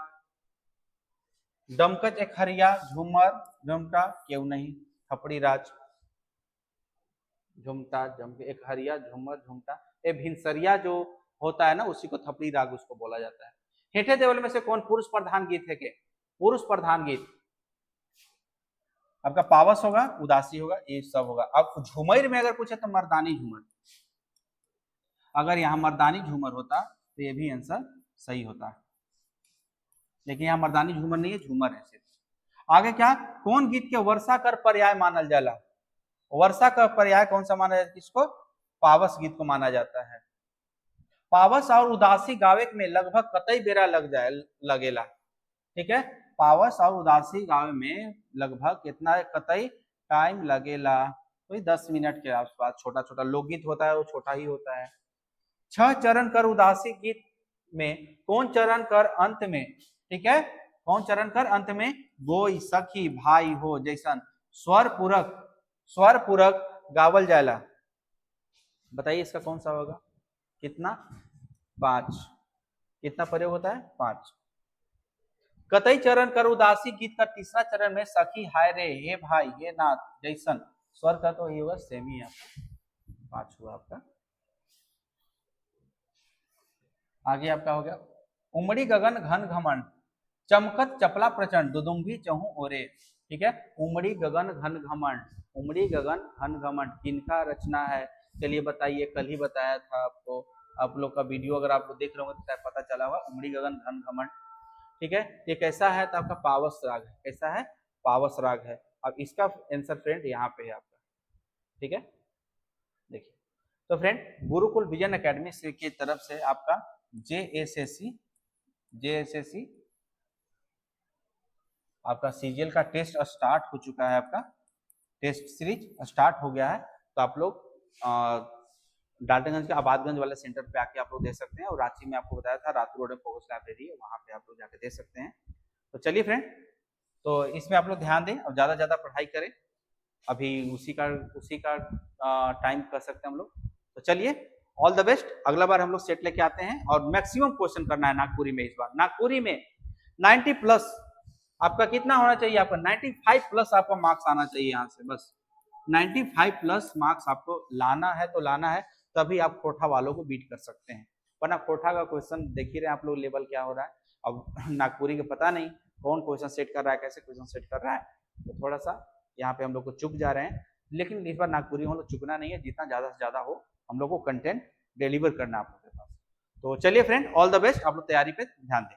[SPEAKER 1] डमकच एक हरिया, झूमर, झुमका, क्यों नहीं, थपड़ी राज, झुमटा, झुमके, एक हरिया, झूमर, झुमटा। ये भिनसरिया जो होता है ना, उसी को थपड़ी राग उसको बोला जाता है। हेठे टेबल में से कौन पुरुष प्रधान गीत है? के पुरुष प्रधान गीत आपका पावस होगा, उदासी होगा, ये सब होगा। अब झूमर में अगर पूछे तो मर्दानी झूमर। अगर यहाँ मर्दानी झूमर होता तो ये भी आंसर सही होता है, लेकिन यहाँ मर्दानी झूमर नहीं है, झूमर है सिर्फ। आगे क्या, कौन गीत के वर्षा कर पर्याय मानल जाला? वर्षा का पर्याय कौन सा माना जाता है? किसको? पावस गीत को माना जाता है। पावस और उदासी गावे में लगभग कतई बेरा लगेला। ठीक है, पावस और उदासी गावे में लगभग कितना कतई टाइम लगेला? कोई 10 मिनट के आसपास। छोटा छोटा लोकगीत होता है वो छोटा ही होता है। 6 चरण कर उदासी गीत में कौन चरण कर अंत में? ठीक है, कौन चरण कर अंत में? गोई सखी भाई हो जैसन स्वर पूरक गावल जाला। बताइए इसका कौन सा होगा? कितना? 5। कितना प्रयोग होता है? 5। कतई चरण कर उदासी गीत का तीसरा चरण में सखी हाय रे, हे भाई, हे नाथ जैसन स्वर का तो ये होगा सेम ही आपका 5 हुआ आपका। आगे आपका हो गया, उमड़ी गगन घन घमंड चमकत चपला प्रचंड दुदुम्भी चहु ओरे। ठीक है, उमड़ी गगन घन घमंड, उमड़ी गगन घन घमंड किनका रचना है? चलिए बताइए, कल ही बताया था आपको। आप लोग का वीडियो अगर आप लोग देख रहे होंगे तो पता चला होगा उमड़ी गगन घन घमंड। ठीक है, ये कैसा है? तो आपका पावस राग है। कैसा है? पावस राग है। अब इसका आंसर फ्रेंड यहाँ पे है आपका। ठीक है, देखिए तो फ्रेंड गुरुकुल विजन एकेडमी की तरफ से आपका जेएसएससी आपका सीजीएल का टेस्ट स्टार्ट हो चुका है। आपका टेस्ट सीरीज स्टार्ट हो गया है। तो आप लोग डाल्टनगंज के आबादगंज वाले सेंटर पे आके आप लोग दे सकते हैं, और रांची में आपको बताया था रातू रोड में फोकस लाइब्रेरी है, वहाँ पे आप लोग जाके दे सकते हैं। तो चलिए फ्रेंड, तो इसमें आप लोग ध्यान दें और ज़्यादा से ज़्यादा पढ़ाई करें। अभी उसी का टाइम कर सकते हैं हम लोग। तो चलिए, ऑल द बेस्ट। अगला बार हम लोग सेट लेके आते हैं और मैक्सिमम क्वेश्चन करना है नागपुरी में। इस बार नागपुरी में 90 प्लस आपका कितना होना चाहिए? आपका 95 प्लस आपका मार्क्स आना चाहिए यहाँ से। बस 95 प्लस मार्क्स आपको लाना है, तो लाना है, तभी आप कोठा वालों को बीट कर सकते हैं। वरना कोठा का क्वेश्चन देख ही रहे हैं आप लोग लेवल क्या हो रहा है। अब नागपुरी का पता नहीं कौन क्वेश्चन सेट कर रहा है, कैसे क्वेश्चन सेट कर रहा है, तो थोड़ा सा यहाँ पे हम लोग को चुक जा रहे हैं। लेकिन इस बार नागपुरी हम लोग चुकना नहीं है, जितना ज़्यादा से ज़्यादा हो हम लोग को कंटेंट डिलीवर करना है आप लोग के पास। तो चलिए फ्रेंड, ऑल द बेस्ट। आप लोग तैयारी पे ध्यान दें।